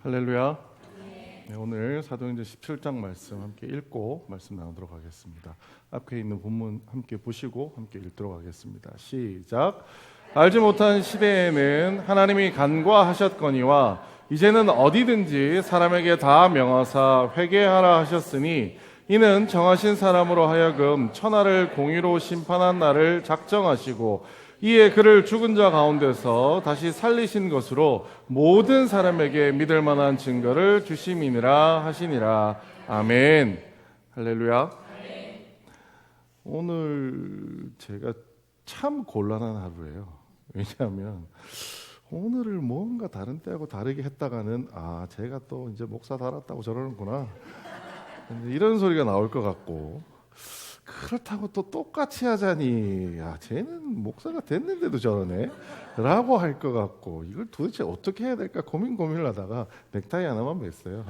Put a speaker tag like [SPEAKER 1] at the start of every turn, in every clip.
[SPEAKER 1] 할렐루야. 네, 오늘 사도행전 17장 말씀 함께 읽고 말씀 나누도록 하겠습니다. 앞에 있는 본문 함께 보시고 함께 읽도록 하겠습니다. 시작. 알지 못한 시대에는 하나님이 간과하셨거니와 이제는 어디든지 사람에게 다 명하사 회개하라 하셨으니 이는 정하신 사람으로 하여금 천하를 공의로 심판한 날을 작정하시고 이에 그를 죽은 자 가운데서 다시 살리신 것으로 모든 사람에게 믿을 만한 증거를 주심이니라 하시니라. 아멘. 할렐루야. 오늘 제가 참 곤란한 하루예요. 왜냐하면 오늘을 뭔가 다른 때하고 다르게 했다가는 제가 또 이제 목사 달았다고 저러는구나 이런 소리가 나올 것 같고, 그렇다고 또 똑같이 하자니 쟤는 목사가 됐는데도 저러네 라고 할 것 같고, 이걸 도대체 어떻게 해야 될까 고민을 하다가 넥타이 하나만 맸어요.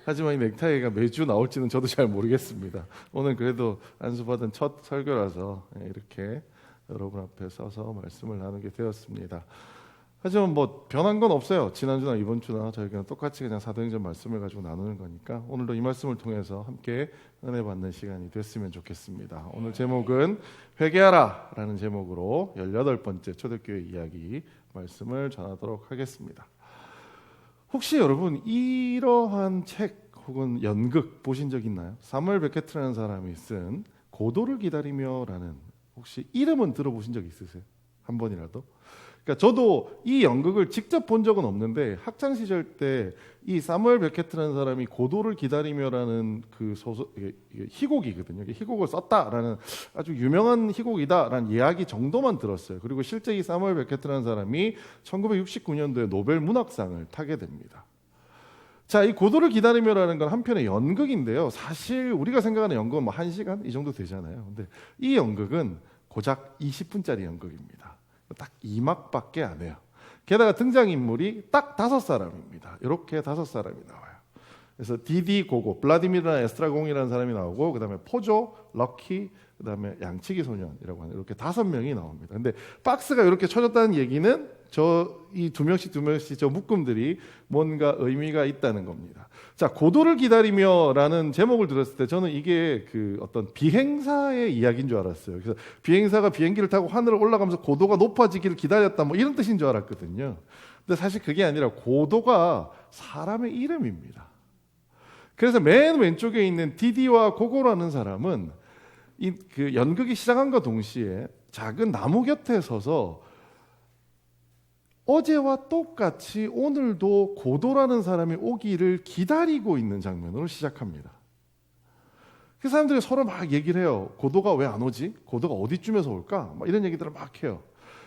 [SPEAKER 1] 하지만 이 넥타이가 매주 나올지는 저도 잘 모르겠습니다. 오늘 그래도 안수받은 첫 설교라서 이렇게 여러분 앞에 서서 말씀을 나누게 되었습니다. 하지만 변한 건 없어요. 지난주나 이번 주나 저희가 똑같이 그냥 사도행전 말씀을 가지고 나누는 거니까 오늘도 이 말씀을 통해서 함께 은혜 받는 시간이 됐으면 좋겠습니다. 오늘 제목은 회개하라 라는 제목으로 18번째 초대교회 이야기 말씀을 전하도록 하겠습니다. 혹시 여러분 이러한 책 혹은 연극 보신 적 있나요? 사무엘 베케트라는 사람이 쓴 고도를 기다리며 라는, 혹시 이름은 들어보신 적 있으세요? 한 번이라도? 그러니까 저도 이 연극을 직접 본 적은 없는데 학창 시절 때 이 사무엘 베케트라는 사람이 고도를 기다리며라는 그 소설, 이게 희곡이거든요. 이게 희곡을 썼다라는 아주 유명한 희곡이다라는 이야기 정도만 들었어요. 그리고 실제 이 사무엘 베케트라는 사람이 1969년도에 노벨 문학상을 타게 됩니다. 자, 이 고도를 기다리며라는 건 한편의 연극인데요. 사실 우리가 생각하는 연극은 1시간 이 정도 되잖아요. 근데 이 연극은 고작 20분짜리 연극입니다. 딱 2막밖에 안 해요. 게다가 등장인물이 딱 5사람입니다. 이렇게 5사람이 나와요. 그래서 디디 고고, 블라디미르나 에스트라공이라는 사람이 나오고, 그 다음에 포조, 럭키, 그 다음에 양치기 소년이라고 하는 이렇게 5명이 나옵니다. 근데 박스가 이렇게 쳐졌다는 얘기는 이 두 명씩 저 묶음들이 뭔가 의미가 있다는 겁니다. 자, 고도를 기다리며라는 제목을 들었을 때 저는 이게 그 어떤 비행사의 이야기인 줄 알았어요. 그래서 비행사가 비행기를 타고 하늘을 올라가면서 고도가 높아지기를 기다렸다 이런 뜻인 줄 알았거든요. 근데 사실 그게 아니라 고도가 사람의 이름입니다. 그래서 맨 왼쪽에 있는 디디와 고고라는 사람은 그 연극이 시작함과 동시에 작은 나무 곁에 서서 어제와 똑같이 오늘도 고도라는 사람이 오기를 기다리고 있는 장면으로 시작합니다. 그 사람들이 서로 막 얘기를 해요. 고도가 왜 안 오지? 고도가 어디쯤에서 올까? 이런 얘기들을 막 해요.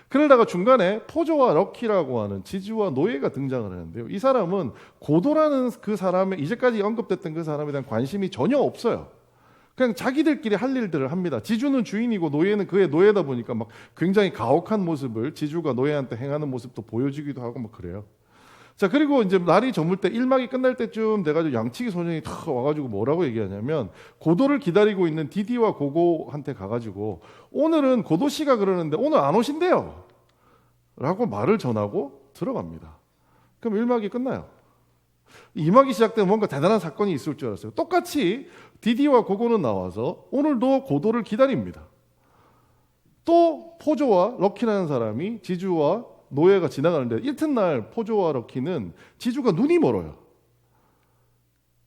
[SPEAKER 1] 그러다가 중간에 포조와 럭키라고 하는 지주와 노예가 등장을 하는데요. 이 사람은 고도라는 그 사람의, 이제까지 언급됐던 그 사람에 대한 관심이 전혀 없어요. 그냥 자기들끼리 할 일들을 합니다. 지주는 주인이고 노예는 그의 노예다 보니까 막 굉장히 가혹한 모습을 지주가 노예한테 행하는 모습도 보여주기도 하고 그래요. 자, 그리고 이제 날이 저물 때 1막이 끝날 때쯤 돼가지고 양치기 소년이 탁 와가지고 뭐라고 얘기하냐면, 고도를 기다리고 있는 디디와 고고한테 가가지고 오늘은 고도 씨가 그러는데 오늘 안 오신대요 라고 말을 전하고 들어갑니다. 그럼 1막이 끝나요. 2막이 시작되면 뭔가 대단한 사건이 있을 줄 알았어요. 똑같이 디디와 고고는 나와서 오늘도 고도를 기다립니다. 또 포조와 럭키라는 사람이 지주와 노예가 지나가는데, 이튿날 포조와 럭키는 지주가 눈이 멀어요.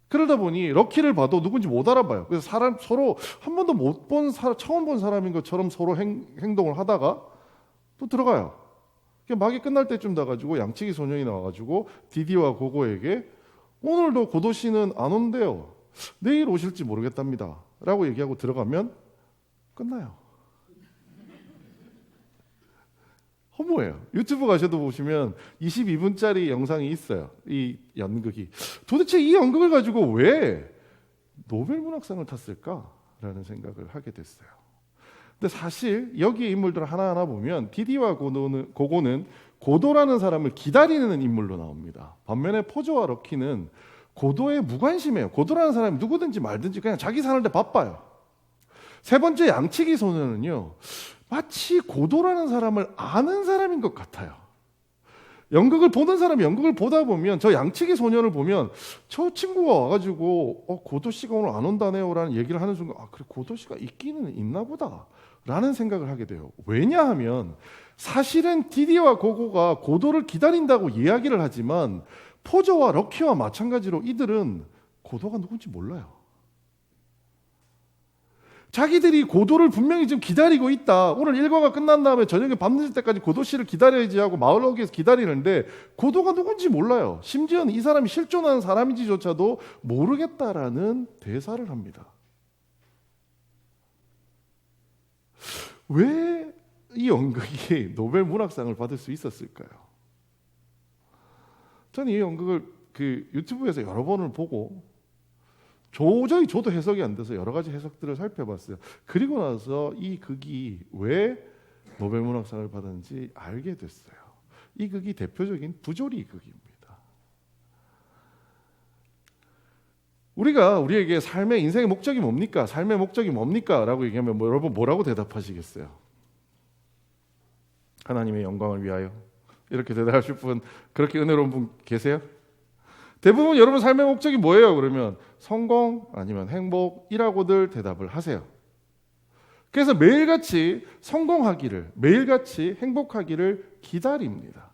[SPEAKER 1] 그러다 보니 럭키를 봐도 누군지 못 알아봐요. 그래서 서로 한 번도 못 본 처음 본 사람인 것처럼 서로 행동을 하다가 또 들어가요. 막이 끝날 때쯤 돼가지고 양치기 소년이 나와가지고 디디와 고고에게 오늘도 고도 씨는 안 온대요. 내일 오실지 모르겠답니다 라고 얘기하고 들어가면 끝나요. 허무해요. 유튜브 가셔도 보시면 22분짜리 영상이 있어요. 이 연극이. 도대체 이 연극을 가지고 왜 노벨 문학상을 탔을까라는 생각을 하게 됐어요. 근데 사실 여기 인물들 하나하나 보면 디디와 고고는 고도라는 사람을 기다리는 인물로 나옵니다. 반면에 포조와 럭키는 고도에 무관심해요. 고도라는 사람이 누구든지 말든지 그냥 자기 사는데 바빠요. 세 번째 양치기 소년은요, 마치 고도라는 사람을 아는 사람인 것 같아요. 연극을 보는 사람이 연극을 보다 보면 저 양치기 소년을 보면 저 친구가 와가지고 고도 씨가 오늘 안 온다네요 라는 얘기를 하는 순간 그래 고도 씨가 있기는 있나 보다 라는 생각을 하게 돼요. 왜냐하면 사실은 디디와 고고가 고도를 기다린다고 이야기를 하지만 포저와 럭키와 마찬가지로 이들은 고도가 누군지 몰라요. 자기들이 고도를 분명히 지금 기다리고 있다. 오늘 일과가 끝난 다음에 저녁에 밤늦을 때까지 고도 씨를 기다려야지 하고 마을 어귀에서 기다리는데 고도가 누군지 몰라요. 심지어는 이 사람이 실존하는 사람인지조차도 모르겠다라는 대사를 합니다. 왜 이 연극이 노벨 문학상을 받을 수 있었을까요? 저는 이 연극을 유튜브에서 여러 번을 보고 도저히 저도 해석이 안 돼서 여러 가지 해석들을 살펴봤어요. 그리고 나서 이 극이 왜 노벨 문학상을 받았는지 알게 됐어요. 이 극이 대표적인 부조리 극입니다. 우리에게 삶의 인생의 목적이 뭡니까? 삶의 목적이 뭡니까? 라고 얘기하면 여러분 뭐라고 대답하시겠어요? 하나님의 영광을 위하여. 이렇게 대답하실 분, 그렇게 은혜로운 분 계세요? 대부분 여러분 삶의 목적이 뭐예요? 그러면 성공 아니면 행복이라고들 대답을 하세요. 그래서 매일같이 성공하기를, 매일같이 행복하기를 기다립니다.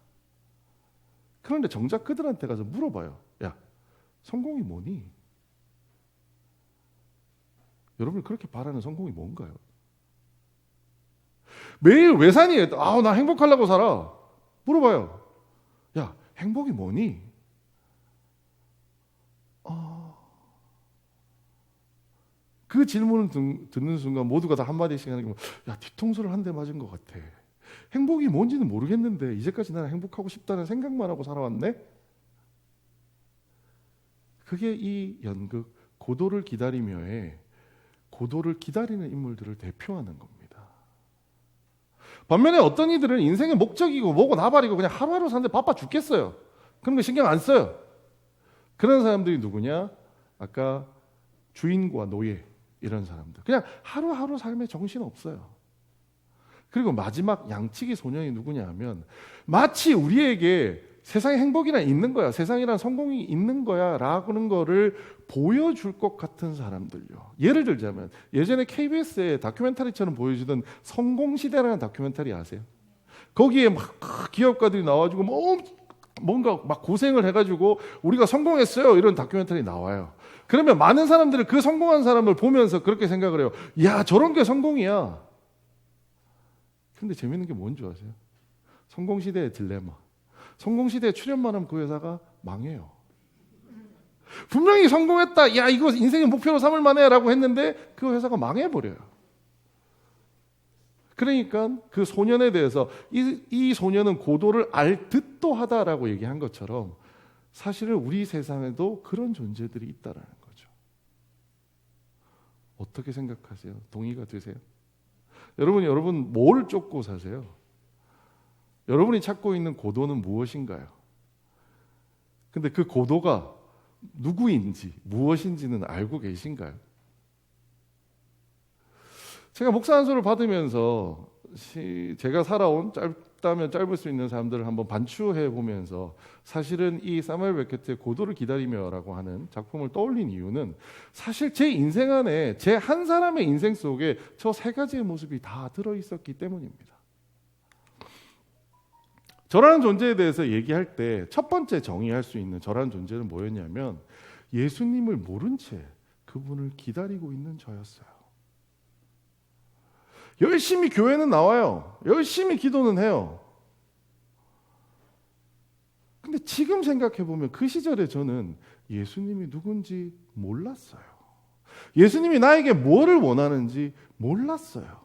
[SPEAKER 1] 그런데 정작 그들한테 가서 물어봐요. 야, 성공이 뭐니? 여러분이 그렇게 바라는 성공이 뭔가요? 매일 왜 사니? 나 행복하려고 살아. 물어봐요. 야, 행복이 뭐니? 그 질문을 듣는 순간 모두가 다 한마디씩 하는 게 야, 뒤통수를 한 대 맞은 것 같아. 행복이 뭔지는 모르겠는데 이제까지 나는 행복하고 싶다는 생각만 하고 살아왔네? 그게 이 연극 고도를 기다리며의 고도를 기다리는 인물들을 대표하는 겁니다. 반면에 어떤 이들은 인생의 목적이고 뭐고 나발이고 그냥 하루하루 사는데 바빠 죽겠어요. 그런 거 신경 안 써요. 그런 사람들이 누구냐? 아까 주인과 노예 이런 사람들. 그냥 하루하루 삶에 정신 없어요. 그리고 마지막 양치기 소년이 누구냐 하면 마치 우리에게 세상에 행복이란 있는 거야. 세상이란 성공이 있는 거야 라는 거를 보여줄 것 같은 사람들요. 예를 들자면 예전에 KBS의 다큐멘터리처럼 보여주던 성공시대라는 다큐멘터리 아세요? 거기에 막 기업가들이 나와가지고 뭔가 막 고생을 해가지고 우리가 성공했어요 이런 다큐멘터리 나와요. 그러면 많은 사람들은 그 성공한 사람을 보면서 그렇게 생각을 해요. 야, 저런 게 성공이야. 근데 재밌는 게 뭔지 아세요? 성공시대의 딜레마. 성공시대에 출연만 하면 그 회사가 망해요. 분명히 성공했다. 야, 이거 인생의 목표로 삼을 만해 라고 했는데 그 회사가 망해버려요. 그러니까 그 소년에 대해서 이 소년은 고도를 알 듯도 하다라고 얘기한 것처럼 사실은 우리 세상에도 그런 존재들이 있다라는 거죠. 어떻게 생각하세요? 동의가 되세요? 여러분 뭘 쫓고 사세요? 여러분이 찾고 있는 고도는 무엇인가요? 근데 그 고도가 누구인지 무엇인지는 알고 계신가요? 제가 목사 안수를 받으면서 제가 살아온 짧다면 짧을 수 있는 사람들을 한번 반추해 보면서 사실은 이 사무엘 베케트의 고도를 기다리며라고 하는 작품을 떠올린 이유는 사실 제 인생 안에 제 한 사람의 인생 속에 저 세 가지의 모습이 다 들어있었기 때문입니다. 저라는 존재에 대해서 얘기할 때 첫 번째 정의할 수 있는 저라는 존재는 뭐였냐면 예수님을 모른 채 그분을 기다리고 있는 저였어요. 열심히 교회는 나와요. 열심히 기도는 해요. 근데 지금 생각해 보면 그 시절에 저는 예수님이 누군지 몰랐어요. 예수님이 나에게 뭐를 원하는지 몰랐어요.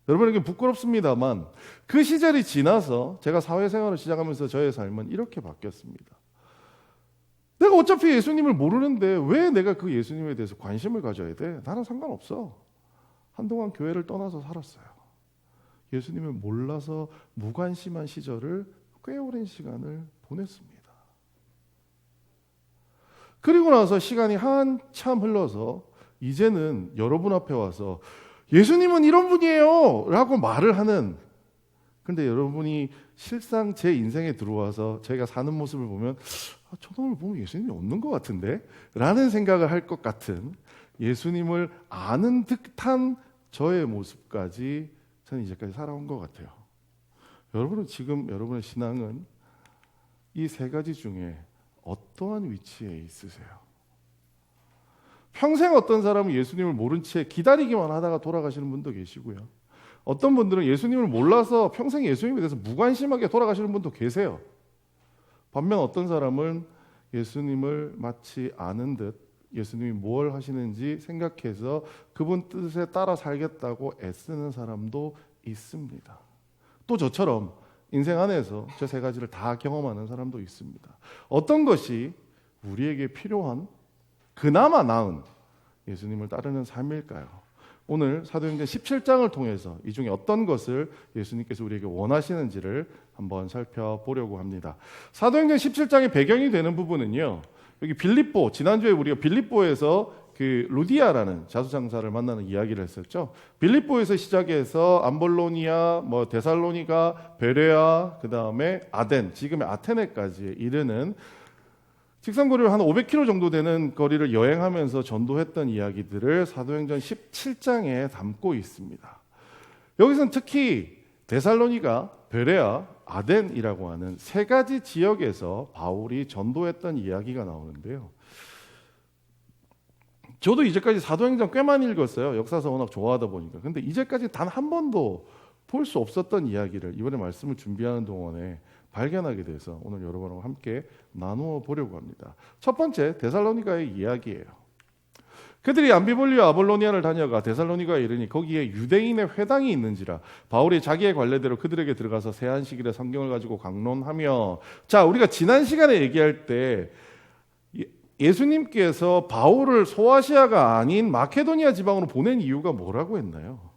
[SPEAKER 1] 여러분에게 부끄럽습니다만 그 시절이 지나서 제가 사회생활을 시작하면서 저의 삶은 이렇게 바뀌었습니다. 내가 어차피 예수님을 모르는데 왜 내가 그 예수님에 대해서 관심을 가져야 돼? 나는 상관없어. 한동안 교회를 떠나서 살았어요. 예수님을 몰라서 무관심한 시절을 꽤 오랜 시간을 보냈습니다. 그리고 나서 시간이 한참 흘러서 이제는 여러분 앞에 와서 예수님은 이런 분이에요 라고 말을 하는 그런데 여러분이 실상 제 인생에 들어와서 제가 사는 모습을 보면 저 놈을 보면 예수님이 없는 것 같은데? 라는 생각을 할 것 같은, 예수님을 아는 듯한 저의 모습까지 저는 이제까지 살아온 것 같아요. 여러분은 지금 여러분의 신앙은 이 세 가지 중에 어떠한 위치에 있으세요? 평생 어떤 사람은 예수님을 모른 채 기다리기만 하다가 돌아가시는 분도 계시고요. 어떤 분들은 예수님을 몰라서 평생 예수님에 대해서 무관심하게 돌아가시는 분도 계세요. 반면 어떤 사람은 예수님을 마치 아는 듯 예수님이 뭘 하시는지 생각해서 그분 뜻에 따라 살겠다고 애쓰는 사람도 있습니다. 또 저처럼 인생 안에서 저 세 가지를 다 경험하는 사람도 있습니다. 어떤 것이 우리에게 필요한, 그나마 나은 예수님을 따르는 삶일까요? 오늘 사도행전 17장을 통해서 이 중에 어떤 것을 예수님께서 우리에게 원하시는지를 한번 살펴보려고 합니다. 사도행전 17장의 배경이 되는 부분은요, 여기 빌립보, 지난주에 우리가 빌립보에서 그 루디아라는 자수장사를 만나는 이야기를 했었죠. 빌립보에서 시작해서 암볼로니아, 데살로니가, 베레아, 그 다음에 아덴, 지금의 아테네까지 이르는 직선거리로 한 500km 정도 되는 거리를 여행하면서 전도했던 이야기들을 사도행전 17장에 담고 있습니다. 여기서는 특히 데살로니가, 베레아, 아덴이라고 하는 세 가지 지역에서 바울이 전도했던 이야기가 나오는데요. 저도 이제까지 사도행전 꽤 많이 읽었어요. 역사서 워낙 좋아하다 보니까. 근데 이제까지 단 한 번도 볼 수 없었던 이야기를 이번에 말씀을 준비하는 동안에 발견하게 돼서 오늘 여러분과 함께 나누어 보려고 합니다. 첫 번째, 데살로니가의 이야기예요. 그들이 암비볼리와 아볼로니아를 다녀가 데살로니가에 이르니 거기에 유대인의 회당이 있는지라 바울이 자기의 관례대로 그들에게 들어가서 세안식일에 성경을 가지고 강론하며, 자, 우리가 지난 시간에 얘기할 때 예수님께서 바울을 소아시아가 아닌 마케도니아 지방으로 보낸 이유가 뭐라고 했나요?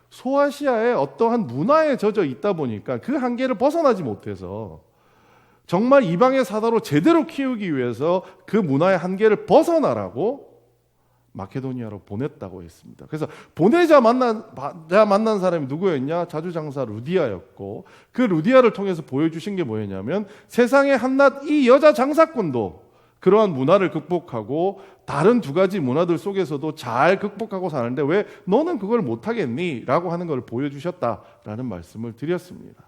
[SPEAKER 1] 소아시아에 어떠한 문화에 젖어 있다 보니까 그 한계를 벗어나지 못해서 정말 이방의 사도로 제대로 키우기 위해서 그 문화의 한계를 벗어나라고 마케도니아로 보냈다고 했습니다. 그래서 보내자 만난 사람이 누구였냐? 자주장사 루디아였고, 그 루디아를 통해서 보여주신 게 뭐였냐면 세상의 한낱 이 여자 장사꾼도 그러한 문화를 극복하고 다른 두 가지 문화들 속에서도 잘 극복하고 사는데 왜 너는 그걸 못하겠니? 라고 하는 걸 보여주셨다라는 말씀을 드렸습니다.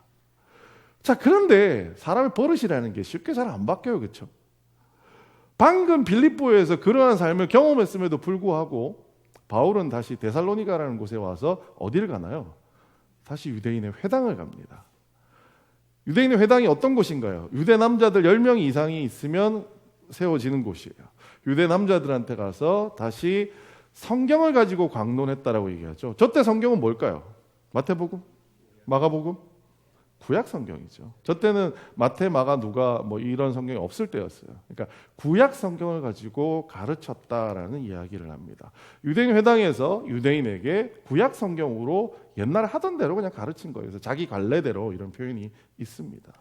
[SPEAKER 1] 자, 그런데 사람의 버릇이라는 게 쉽게 잘 안 바뀌어요. 그렇죠? 방금 빌립보에서 그러한 삶을 경험했음에도 불구하고 바울은 다시 데살로니가라는 곳에 와서 어디를 가나요? 다시 유대인의 회당을 갑니다. 유대인의 회당이 어떤 곳인가요? 유대 남자들 10명 이상이 있으면 세워지는 곳이에요. 유대 남자들한테 가서 다시 성경을 가지고 강론했다라고 얘기하죠. 저때 성경은 뭘까요? 마태복음? 마가복음? 구약 성경이죠. 저때는 마태, 마가, 누가 이런 성경이 없을 때였어요. 그러니까 구약 성경을 가지고 가르쳤다라는 이야기를 합니다. 유대인 회당에서 유대인에게 구약 성경으로 옛날에 하던 대로 그냥 가르친 거예요. 그래서 자기 관례대로 이런 표현이 있습니다.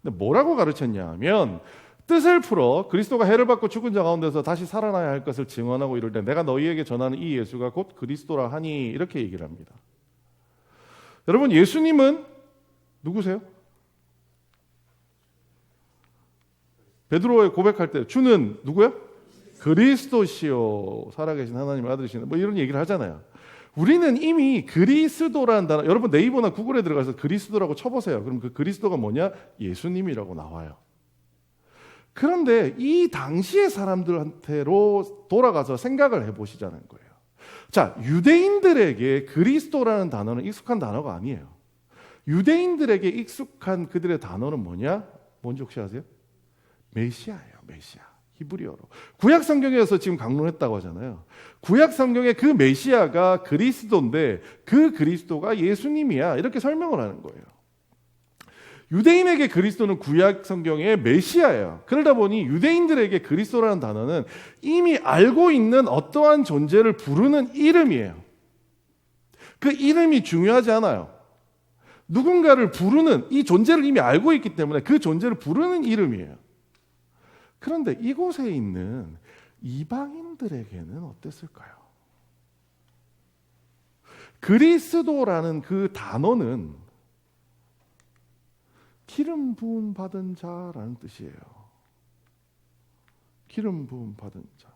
[SPEAKER 1] 근데 뭐라고 가르쳤냐 하면 뜻을 풀어 그리스도가 해를 받고 죽은 자 가운데서 다시 살아나야 할 것을 증언하고 이럴 때 내가 너희에게 전하는 이 예수가 곧 그리스도라 하니, 이렇게 얘기를 합니다. 여러분, 예수님은 누구세요? 베드로의 고백할 때 주는 누구야? 그리스도시요 살아계신 하나님의 아들이시네, 이런 얘기를 하잖아요. 우리는 이미 그리스도라는 단어, 여러분 네이버나 구글에 들어가서 그리스도라고 쳐보세요. 그럼 그 그리스도가 뭐냐? 예수님이라고 나와요. 그런데 이 당시의 사람들한테로 돌아가서 생각을 해보시자는 거예요. 자, 유대인들에게 그리스도라는 단어는 익숙한 단어가 아니에요. 유대인들에게 익숙한 그들의 단어는 뭐냐? 뭔지 혹시 아세요? 메시아예요. 메시아. 히브리어로. 구약 성경에서 지금 강론했다고 하잖아요. 구약 성경의 그 메시아가 그리스도인데 그 그리스도가 예수님이야, 이렇게 설명을 하는 거예요. 유대인에게 그리스도는 구약 성경의 메시아예요. 그러다 보니 유대인들에게 그리스도라는 단어는 이미 알고 있는 어떠한 존재를 부르는 이름이에요. 그 이름이 중요하지 않아요. 누군가를 부르는, 이 존재를 이미 알고 있기 때문에 그 존재를 부르는 이름이에요. 그런데 이곳에 있는 이방인들에게는 어땠을까요? 그리스도라는 그 단어는 기름 부음 받은 자라는 뜻이에요. 기름 부음 받은 자.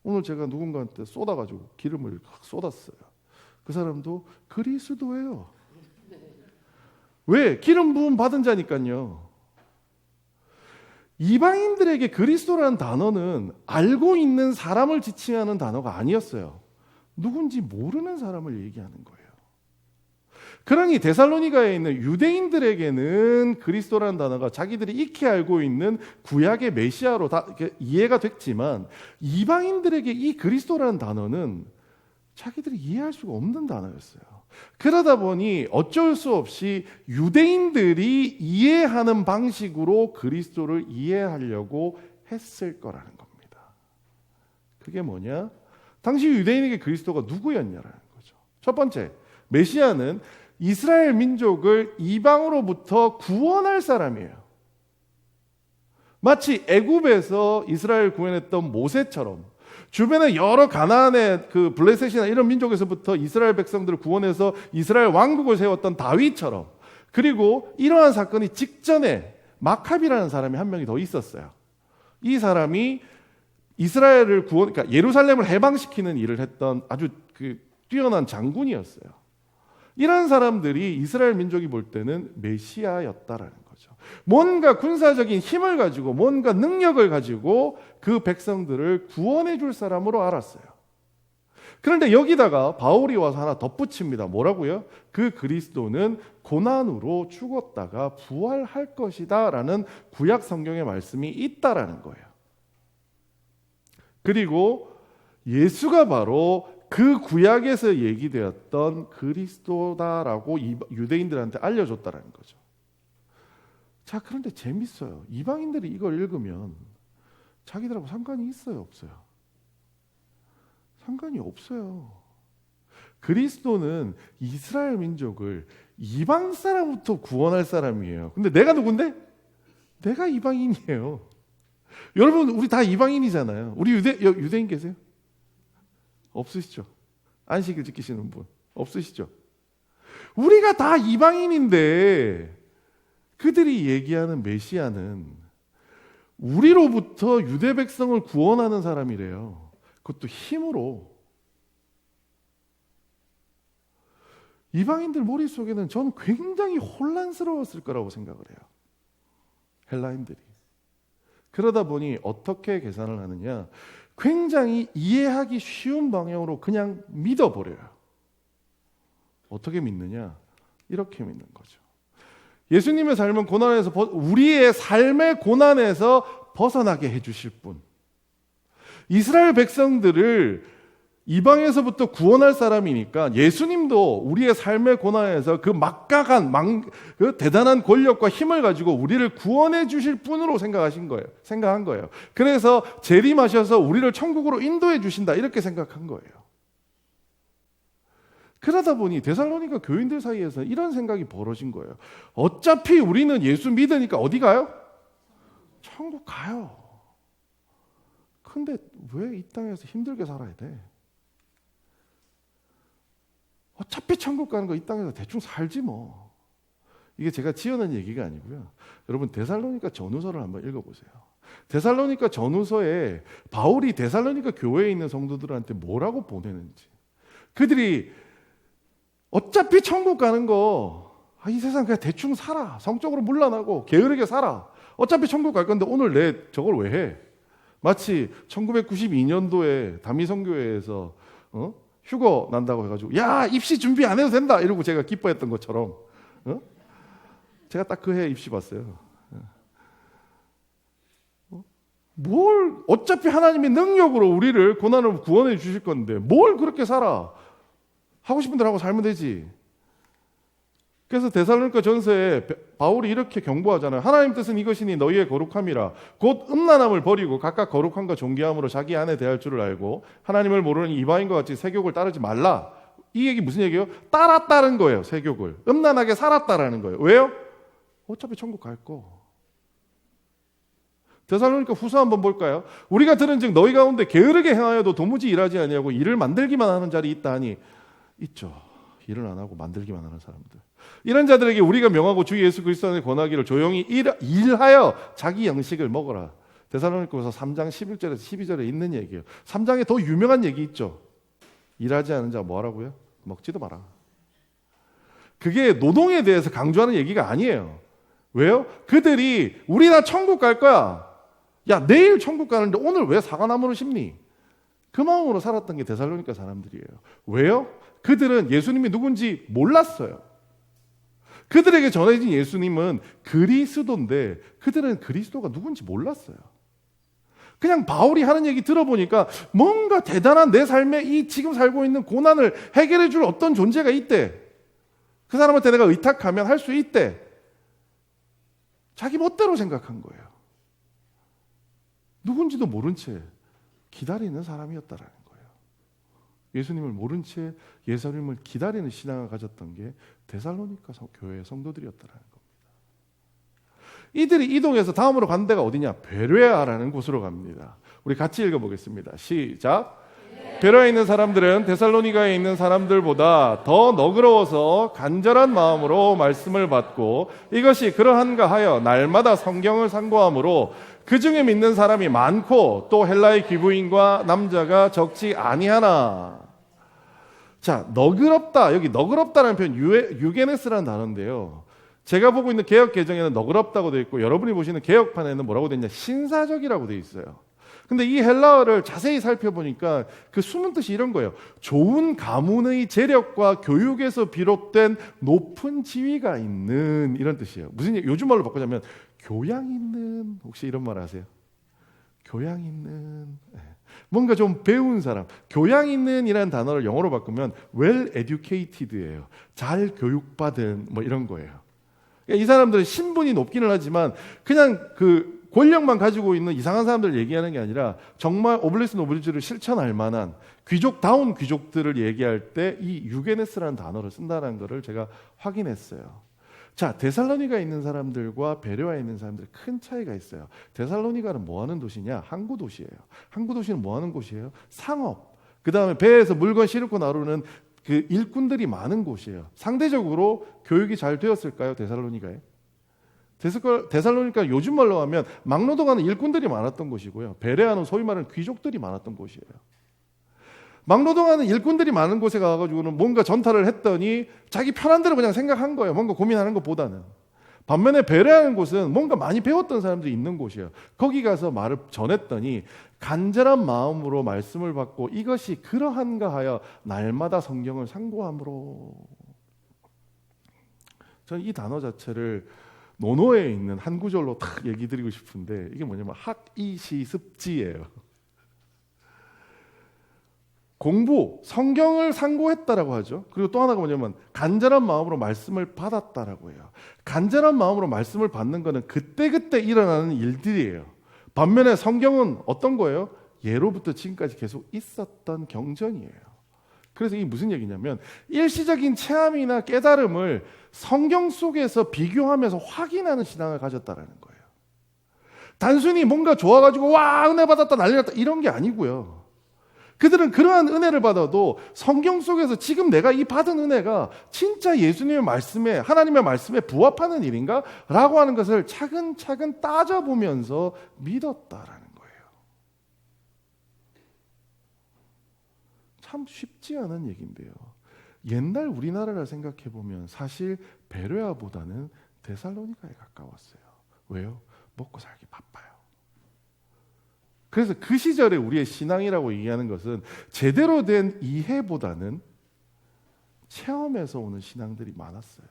[SPEAKER 1] 오늘 제가 누군가한테 쏟아가지고 기름을 쏟았어요. 그 사람도 그리스도예요. 왜? 기름 부음 받은 자니까요. 이방인들에게 그리스도라는 단어는 알고 있는 사람을 지칭하는 단어가 아니었어요. 누군지 모르는 사람을 얘기하는 거예요. 그러니 데살로니가에 있는 유대인들에게는 그리스도라는 단어가 자기들이 익히 알고 있는 구약의 메시아로 다 이해가 됐지만, 이방인들에게 이 그리스도라는 단어는 자기들이 이해할 수가 없는 단어였어요. 그러다 보니 어쩔 수 없이 유대인들이 이해하는 방식으로 그리스도를 이해하려고 했을 거라는 겁니다. 그게 뭐냐? 당시 유대인에게 그리스도가 누구였냐라는 거죠. 첫 번째, 메시아는 이스라엘 민족을 이방으로부터 구원할 사람이에요. 마치 애굽에서 이스라엘 구원했던 모세처럼 주변에 여러 가나안의 그 블레셋이나 이런 민족에서부터 이스라엘 백성들을 구원해서 이스라엘 왕국을 세웠던 다윗처럼, 그리고 이러한 사건이 직전에 마카비라는 사람이 한 명이 더 있었어요. 이 사람이 이스라엘을 그러니까 예루살렘을 해방시키는 일을 했던 아주 그 뛰어난 장군이었어요. 이런 사람들이 이스라엘 민족이 볼 때는 메시아였다라는 거죠. 뭔가 군사적인 힘을 가지고 뭔가 능력을 가지고 그 백성들을 구원해 줄 사람으로 알았어요. 그런데 여기다가 바울이 와서 하나 덧붙입니다. 뭐라고요? 그 그리스도는 고난으로 죽었다가 부활할 것이다 라는 구약 성경의 말씀이 있다라는 거예요. 그리고 예수가 바로 그 구약에서 얘기되었던 그리스도다라고 유대인들한테 알려줬다라는 거죠. 자, 그런데 재밌어요. 이방인들이 이걸 읽으면 자기들하고 상관이 있어요, 없어요? 상관이 없어요. 그리스도는 이스라엘 민족을 이방 사람부터 구원할 사람이에요. 근데 내가 누군데? 내가 이방인이에요. 여러분, 우리 다 이방인이잖아요. 우리 유대인 계세요? 없으시죠? 안식일 지키시는 분 없으시죠? 우리가 다 이방인인데 그들이 얘기하는 메시아는 우리로부터 유대 백성을 구원하는 사람이래요. 그것도 힘으로. 이방인들 머릿속에는 저는 굉장히 혼란스러웠을 거라고 생각을 해요. 헬라인들이. 그러다 보니 어떻게 계산을 하느냐, 굉장히 이해하기 쉬운 방향으로 그냥 믿어버려요. 어떻게 믿느냐? 이렇게 믿는 거죠. 예수님의 삶은 고난에서 우리의 삶의 고난에서 벗어나게 해주실 분, 이스라엘 백성들을 이방에서부터 구원할 사람이니까 예수님도 우리의 삶의 고난에서 그 막강한 그 대단한 권력과 힘을 가지고 우리를 구원해 주실 분으로 생각한 거예요. 그래서 재림하셔서 우리를 천국으로 인도해 주신다, 이렇게 생각한 거예요. 그러다 보니 데살로니가 교인들 사이에서 이런 생각이 벌어진 거예요. 어차피 우리는 예수 믿으니까 어디 가요? 천국 가요. 근데 왜 이 땅에서 힘들게 살아야 돼? 어차피 천국 가는 거 이 땅에서 대충 살지 뭐. 이게 제가 지어낸 얘기가 아니고요. 여러분, 데살로니가 전후서를 한번 읽어보세요. 데살로니가 전후서에 바울이 데살로니가 교회에 있는 성도들한테 뭐라고 보내는지, 그들이 어차피 천국 가는 거 이 세상 그냥 대충 살아, 성적으로 물러나고 게으르게 살아, 어차피 천국 갈 건데 오늘 내 저걸 왜 해? 마치 1992년도에 다미성교회에서 휴거 난다고 해가지고 야, 입시 준비 안 해도 된다 이러고 제가 기뻐했던 것처럼, 제가 딱 그 해 입시 봤어요. 뭘, 어차피 하나님의 능력으로 우리를 고난을 구원해 주실 건데 뭘 그렇게 살아? 하고 싶은 대로 하고 살면 되지. 그래서 데살로니가 전서에 바울이 이렇게 경고하잖아요. 하나님 뜻은 이것이니 너희의 거룩함이라. 곧 음란함을 버리고 각각 거룩함과 존귀함으로 자기 안에 대할 줄을 알고 하나님을 모르는 이방인과 같이 세욕을 따르지 말라. 이 얘기 무슨 얘기예요? 따랐다는 거예요. 세욕을 음란하게 살았다라는 거예요. 왜요? 어차피 천국 갈 거. 데살로니가 후서 한번 볼까요? 우리가 들은즉 너희 가운데 게으르게 행하여도 도무지 일하지 아니하고 일을 만들기만 하는 자리 있다 하니, 있죠. 일을 안 하고 만들기만 하는 사람들. 이런 자들에게 우리가 명하고 주 예수 그리스도 안에 권하기를 조용히 일하여 자기 양식을 먹어라. 데살로니가서 3장 11절에서 12절에 있는 얘기예요. 3장에 더 유명한 얘기 있죠. 일하지 않은 자 뭐하라고요? 먹지도 마라. 그게 노동에 대해서 강조하는 얘기가 아니에요. 왜요? 그들이 우리 다 천국 갈 거야. 야, 내일 천국 가는데 오늘 왜 사과나무를 심니? 그 마음으로 살았던 게 데살로니가 사람들이에요. 왜요? 그들은 예수님이 누군지 몰랐어요. 그들에게 전해진 예수님은 그리스도인데 그들은 그리스도가 누군지 몰랐어요. 그냥 바울이 하는 얘기 들어보니까 뭔가 대단한 내 삶에 이 지금 살고 있는 고난을 해결해 줄 어떤 존재가 있대. 그 사람한테 내가 의탁하면 할 수 있대. 자기 멋대로 생각한 거예요. 누군지도 모른 채 기다리는 사람이었다라는 거예요. 예수님을 모른 채 예수님을 기다리는 신앙을 가졌던 게 데살로니가 교회의 성도들이었다라는 겁니다. 이들이 이동해서 다음으로 간 데가 어디냐? 베레아라는 곳으로 갑니다. 우리 같이 읽어보겠습니다. 시작. 베레아에 있는 사람들은 데살로니가에 있는 사람들보다 더 너그러워서 간절한 마음으로 말씀을 받고 이것이 그러한가 하여 날마다 성경을 상고함으로 그 중에 믿는 사람이 많고 또 헬라의 귀부인과 남자가 적지 아니하나. 자, 너그럽다. 여기 너그럽다라는 표현 유게네스라는 단어인데요. 제가 보고 있는 개역 개정에는 너그럽다고 되어 있고 여러분이 보시는 개역판에는 뭐라고 되어 있냐? 신사적이라고 되어 있어요. 근데 이 헬라어를 자세히 살펴보니까 그 숨은 뜻이 이런 거예요. 좋은 가문의 재력과 교육에서 비롯된 높은 지위가 있는 이런 뜻이에요. 무슨 요즘 말로 바꾸자면 교양 있는, 혹시 이런 말 아세요? 교양 있는, 뭔가 좀 배운 사람. 교양 있는 이라는 단어를 영어로 바꾸면 well educated예요. 잘 교육받은 뭐 이런 거예요. 이 사람들은 신분이 높기는 하지만 그냥 그 권력만 가지고 있는 이상한 사람들을 얘기하는 게 아니라 정말 오블리스 노블리주를 실천할 만한 귀족다운 귀족들을 얘기할 때 이 유게네스라는 단어를 쓴다는 것을 제가 확인했어요. 자, 데살로니가 있는 사람들과 베레아에 있는 사람들 큰 차이가 있어요. 데살로니가는 뭐 하는 도시냐? 항구 도시예요. 항구 도시는 뭐 하는 곳이에요? 상업. 그 다음에 배에서 물건 싣고 나르는 그 일꾼들이 많은 곳이에요. 상대적으로 교육이 잘 되었을까요? 데살로니가에? 데살로니가 요즘 말로 하면 막노동하는 일꾼들이 많았던 곳이고요. 베레아는 소위 말하는 귀족들이 많았던 곳이에요. 막노동하는 일꾼들이 많은 곳에 가가지고는 뭔가 전탈을 했더니 자기 편한 대로 그냥 생각한 거예요. 뭔가 고민하는 것보다는. 반면에 베레아는 곳은 뭔가 많이 배웠던 사람들이 있는 곳이에요. 거기 가서 말을 전했더니 간절한 마음으로 말씀을 받고 이것이 그러한가 하여 날마다 성경을 상고함으로. 저는 이 단어 자체를 논어에 있는 한 구절로 딱 얘기 드리고 싶은데 이게 뭐냐면 학이시습지예요. 공부, 성경을 상고했다라고 하죠. 그리고 또 하나가 뭐냐면 간절한 마음으로 말씀을 받았다라고 해요. 간절한 마음으로 말씀을 받는 거는 그때그때 일어나는 일들이에요. 반면에 성경은 어떤 거예요? 예로부터 지금까지 계속 있었던 경전이에요. 그래서 이게 무슨 얘기냐면 일시적인 체험이나 깨달음을 성경 속에서 비교하면서 확인하는 신앙을 가졌다라는 거예요. 단순히 뭔가 좋아가지고 와 은혜 받았다 난리 났다 이런 게 아니고요. 그들은 그러한 은혜를 받아도 성경 속에서 지금 내가 이 받은 은혜가 진짜 예수님의 말씀에 하나님의 말씀에 부합하는 일인가? 라고 하는 것을 차근차근 따져보면서 믿었다라는 거예요. 참 쉽지 않은 얘기인데요. 옛날 우리나라를 생각해보면 사실 베레아보다는 데살로니가에 가까웠어요. 왜요? 먹고 살기 바빠요. 그래서 그 시절에 우리의 신앙이라고 얘기하는 것은 제대로 된 이해보다는 체험에서 오는 신앙들이 많았어요.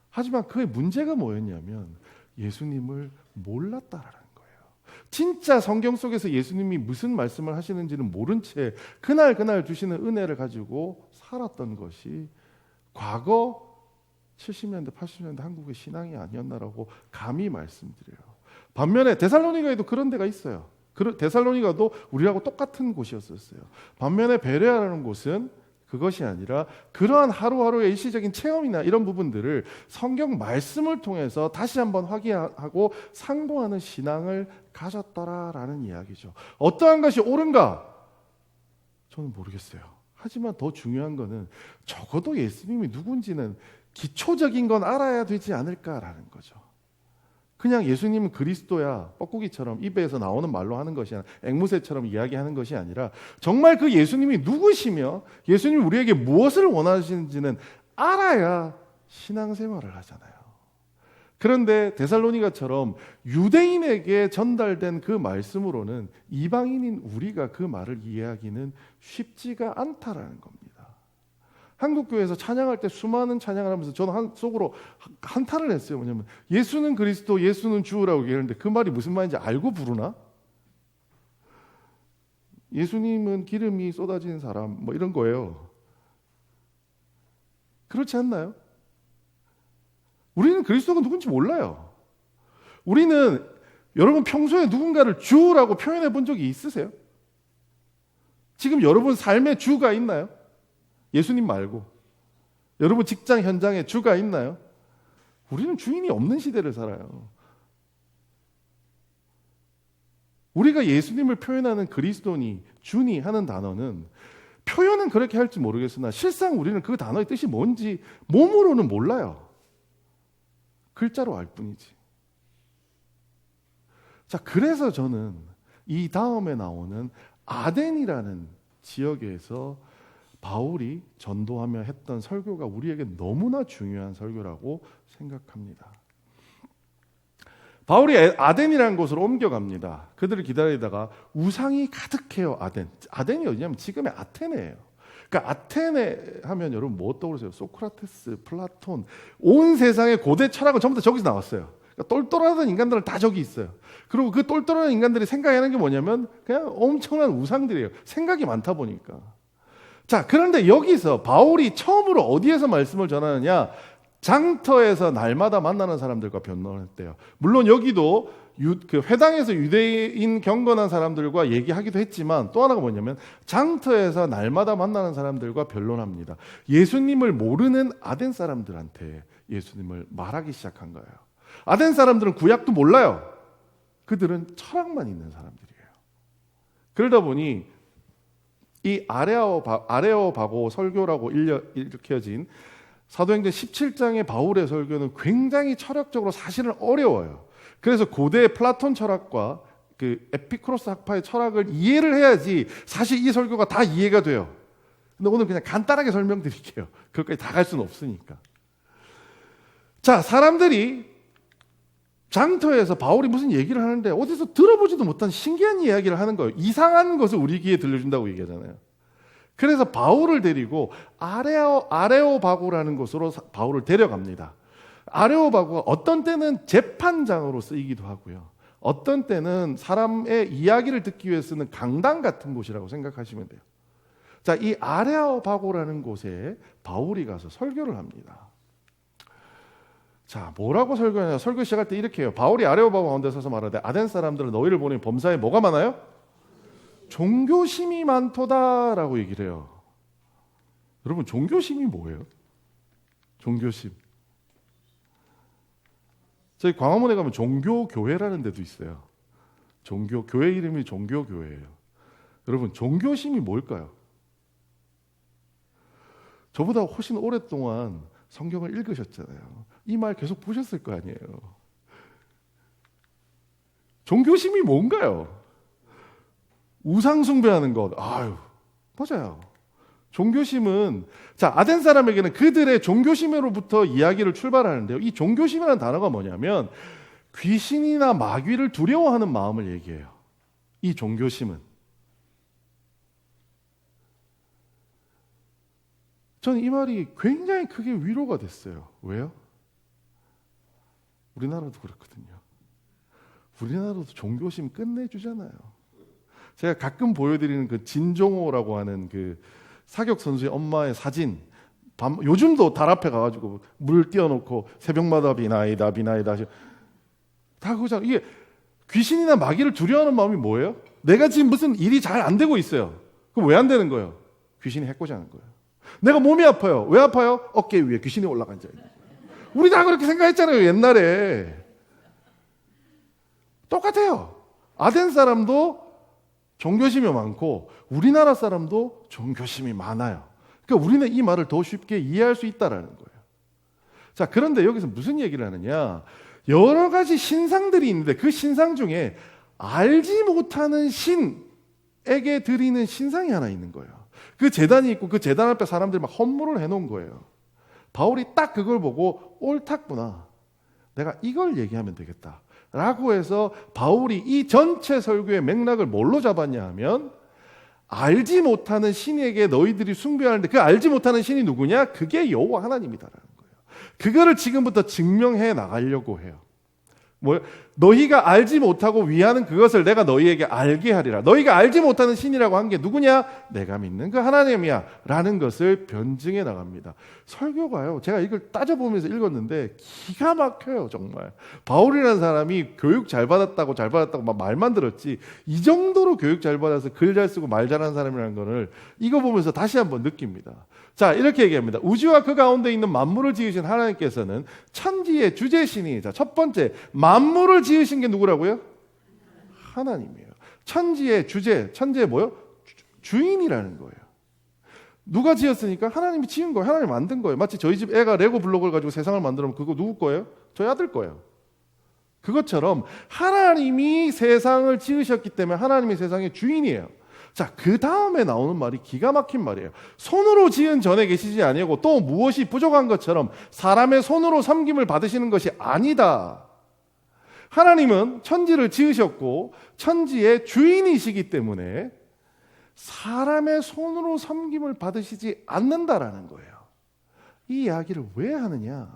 [SPEAKER 1] 하지만 그의 문제가 뭐였냐면 예수님을 몰랐다라는 거예요. 진짜 성경 속에서 예수님이 무슨 말씀을 하시는지는 모른 채 그날 주시는 은혜를 가지고 살았던 것이 과거 70년대, 80년대 한국의 신앙이 아니었나라고 감히 말씀드려요. 반면에 데살로니가에도 그런 데가 있어요. 데살로니가도 우리하고 똑같은 곳이었어요. 반면에 베레아라는 곳은 그것이 아니라 그러한 하루하루의 일시적인 체험이나 이런 부분들을 성경 말씀을 통해서 다시 한번 확인하고 상고하는 신앙을 가졌더라라는 이야기죠. 어떠한 것이 옳은가? 저는 모르겠어요. 하지만 더 중요한 거는 적어도 예수님이 누군지는 기초적인 건 알아야 되지 않을까라는 거죠. 그냥 예수님은 그리스도야 뻐꾸기처럼 입에서 나오는 말로 하는 것이 아니라 앵무새처럼 이야기하는 것이 아니라 정말 그 예수님이 누구시며 예수님이 우리에게 무엇을 원하시는지는 알아야 신앙생활을 하잖아요. 그런데 데살로니가처럼 유대인에게 전달된 그 말씀으로는 이방인인 우리가 그 말을 이해하기는 쉽지가 않다라는 겁니다. 한국교회에서 찬양할 때 수많은 찬양을 하면서 저는 속으로 한탄을 했어요. 뭐냐면 예수는 그리스도, 예수는 주라고 얘기하는데 그 말이 무슨 말인지 알고 부르나? 예수님은 기름이 쏟아지는 사람 뭐 이런 거예요. 그렇지 않나요? 우리는 그리스도가 누군지 몰라요. 우리는 여러분 평소에 누군가를 주라고 표현해 본 적이 있으세요? 지금 여러분 삶에 주가 있나요? 예수님 말고. 여러분 직장 현장에 주가 있나요? 우리는 주인이 없는 시대를 살아요. 우리가 예수님을 표현하는 그리스도니, 주니 하는 단어는 표현은 그렇게 할지 모르겠으나 실상 우리는 그 단어의 뜻이 뭔지 몸으로는 몰라요. 글자로 알 뿐이지. 자, 그래서 저는 이 다음에 나오는 아덴이라는 지역에서 바울이 전도하며 했던 설교가 우리에게 너무나 중요한 설교라고 생각합니다. 바울이 아덴이라는 곳으로 옮겨갑니다. 그들을 기다리다가 우상이 가득해요. 아덴이 어디냐면 지금의 아테네예요. 그러니까 아테네 하면 여러분 뭐 떠오르세요? 소크라테스, 플라톤, 온 세상의 고대 철학은 전부 다 저기서 나왔어요. 그러니까 똘똘하던 인간들은 다 저기 있어요. 그리고 그 똘똘한 인간들이 생각하는 게 뭐냐면 그냥 엄청난 우상들이에요. 생각이 많다 보니까. 자, 그런데 여기서 바울이 처음으로 어디에서 말씀을 전하느냐? 장터에서 날마다 만나는 사람들과 변론했대요. 물론 여기도 그 회당에서 유대인 경건한 사람들과 얘기하기도 했지만 또 하나가 뭐냐면 장터에서 날마다 만나는 사람들과 변론합니다. 예수님을 모르는 아덴 사람들한테 예수님을 말하기 시작한 거예요. 아덴 사람들은 구약도 몰라요. 그들은 철학만 있는 사람들이에요. 그러다 보니 이 아레오바고 설교라고 일컬어진 사도행전 17장의 바울의 설교는 굉장히 철학적으로 사실은 어려워요. 그래서 고대 플라톤 철학과 그 에피쿠로스 학파의 철학을 이해를 해야지 사실 이 설교가 다 이해가 돼요. 근데 오늘 그냥 간단하게 설명드릴게요. 그것까지 다 갈 수는 없으니까. 자, 사람들이 장터에서 바울이 무슨 얘기를 하는데 어디서 들어보지도 못한 신기한 이야기를 하는 거예요. 이상한 것을 우리 귀에 들려준다고 얘기하잖아요. 그래서 바울을 데리고 아레오바고라는 곳으로 바울을 데려갑니다. 아레오바고가 어떤 때는 재판장으로 쓰이기도 하고요. 어떤 때는 사람의 이야기를 듣기 위해 쓰는 강당 같은 곳이라고 생각하시면 돼요. 자, 이 아레오바고라는 곳에 바울이 가서 설교를 합니다. 자, 뭐라고 설교하냐? 설교 시작할 때 이렇게 해요. 바울이 아레오바고 가운데 서서 말하되 아덴 사람들은 너희를 보니 범사에 뭐가 많아요? 종교심이 많도다라고 얘기를 해요. 여러분, 종교심이 뭐예요? 종교심. 저희 광화문에 가면 종교교회라는 데도 있어요. 교회 이름이 종교교회예요. 여러분, 종교심이 뭘까요? 저보다 훨씬 오랫동안 성경을 읽으셨잖아요. 이 말 계속 보셨을 거 아니에요. 종교심이 뭔가요? 우상 숭배하는 것. 아유, 맞아요. 종교심은 자, 아덴 사람에게는 그들의 종교심으로부터 이야기를 출발하는데요. 이 종교심이라는 단어가 뭐냐면 귀신이나 마귀를 두려워하는 마음을 얘기해요. 이 종교심은. 저는 이 말이 굉장히 크게 위로가 됐어요. 왜요? 우리나라도 그렇거든요. 우리나라도 종교심 끝내주잖아요. 제가 가끔 보여드리는 그 진종호라고 하는 그 사격 선수의 엄마의 사진, 요즘도 달 앞에 가가지고 물 띄워놓고 새벽마다 비나이다 다 그거잖아요. 이게 귀신이나 마귀를 두려워하는 마음이 뭐예요? 내가 지금 무슨 일이 잘 안 되고 있어요. 그럼 왜 안 되는 거예요? 귀신이 해코지 하는 거예요. 내가 몸이 아파요. 왜 아파요? 어깨 위에 귀신이 올라간 자. 우리 다 그렇게 생각했잖아요, 옛날에. 똑같아요. 아덴 사람도 종교심이 많고 우리나라 사람도 종교심이 많아요. 그러니까 우리는 이 말을 더 쉽게 이해할 수 있다라는 거예요. 자, 그런데 여기서 무슨 얘기를 하느냐? 여러 가지 신상들이 있는데 그 신상 중에 알지 못하는 신에게 드리는 신상이 하나 있는 거예요. 그 제단이 있고 그 제단 앞에 사람들이 막 헌물을 해놓은 거예요. 바울이 딱 그걸 보고 옳았구나. 내가 이걸 얘기하면 되겠다. 라고 해서 바울이 이 전체 설교의 맥락을 뭘로 잡았냐 하면 알지 못하는 신에게 너희들이 숭배하는데 그 알지 못하는 신이 누구냐? 그게 여호와 하나님이다라는 거예요. 그거를 지금부터 증명해 나가려고 해요. 너희가 알지 못하고 위하는 그것을 내가 너희에게 알게 하리라. 너희가 알지 못하는 신이라고 한 게 누구냐? 내가 믿는 그 하나님이야 라는 것을 변증해 나갑니다. 설교가요, 제가 이걸 따져보면서 읽었는데 기가 막혀요. 정말 바울이라는 사람이 교육 잘 받았다고 막 말만 들었지 이 정도로 교육 잘 받아서 글 잘 쓰고 말 잘하는 사람이라는 거를 이거 보면서 다시 한번 느낍니다. 자, 이렇게 얘기합니다. 우주와 그 가운데 있는 만물을 지으신 하나님께서는 천지의 주재신이, 자, 첫 번째 만물을 지으신 게 누구라고요? 하나님이에요. 천지의 주재, 천지의 뭐요? 주인이라는 거예요. 누가 지었으니까? 하나님이 지은 거예요. 하나님이 만든 거예요. 마치 저희 집 애가 레고 블록을 가지고 세상을 만들면 그거 누구 거예요? 저희 아들 거예요. 그것처럼 하나님이 세상을 지으셨기 때문에 하나님이 세상의 주인이에요. 자, 그 다음에 나오는 말이 기가 막힌 말이에요. 손으로 지은 전에 계시지 아니고 또 무엇이 부족한 것처럼 사람의 손으로 섬김을 받으시는 것이 아니다. 하나님은 천지를 지으셨고 천지의 주인이시기 때문에 사람의 손으로 섬김을 받으시지 않는다라는 거예요. 이 이야기를 왜 하느냐?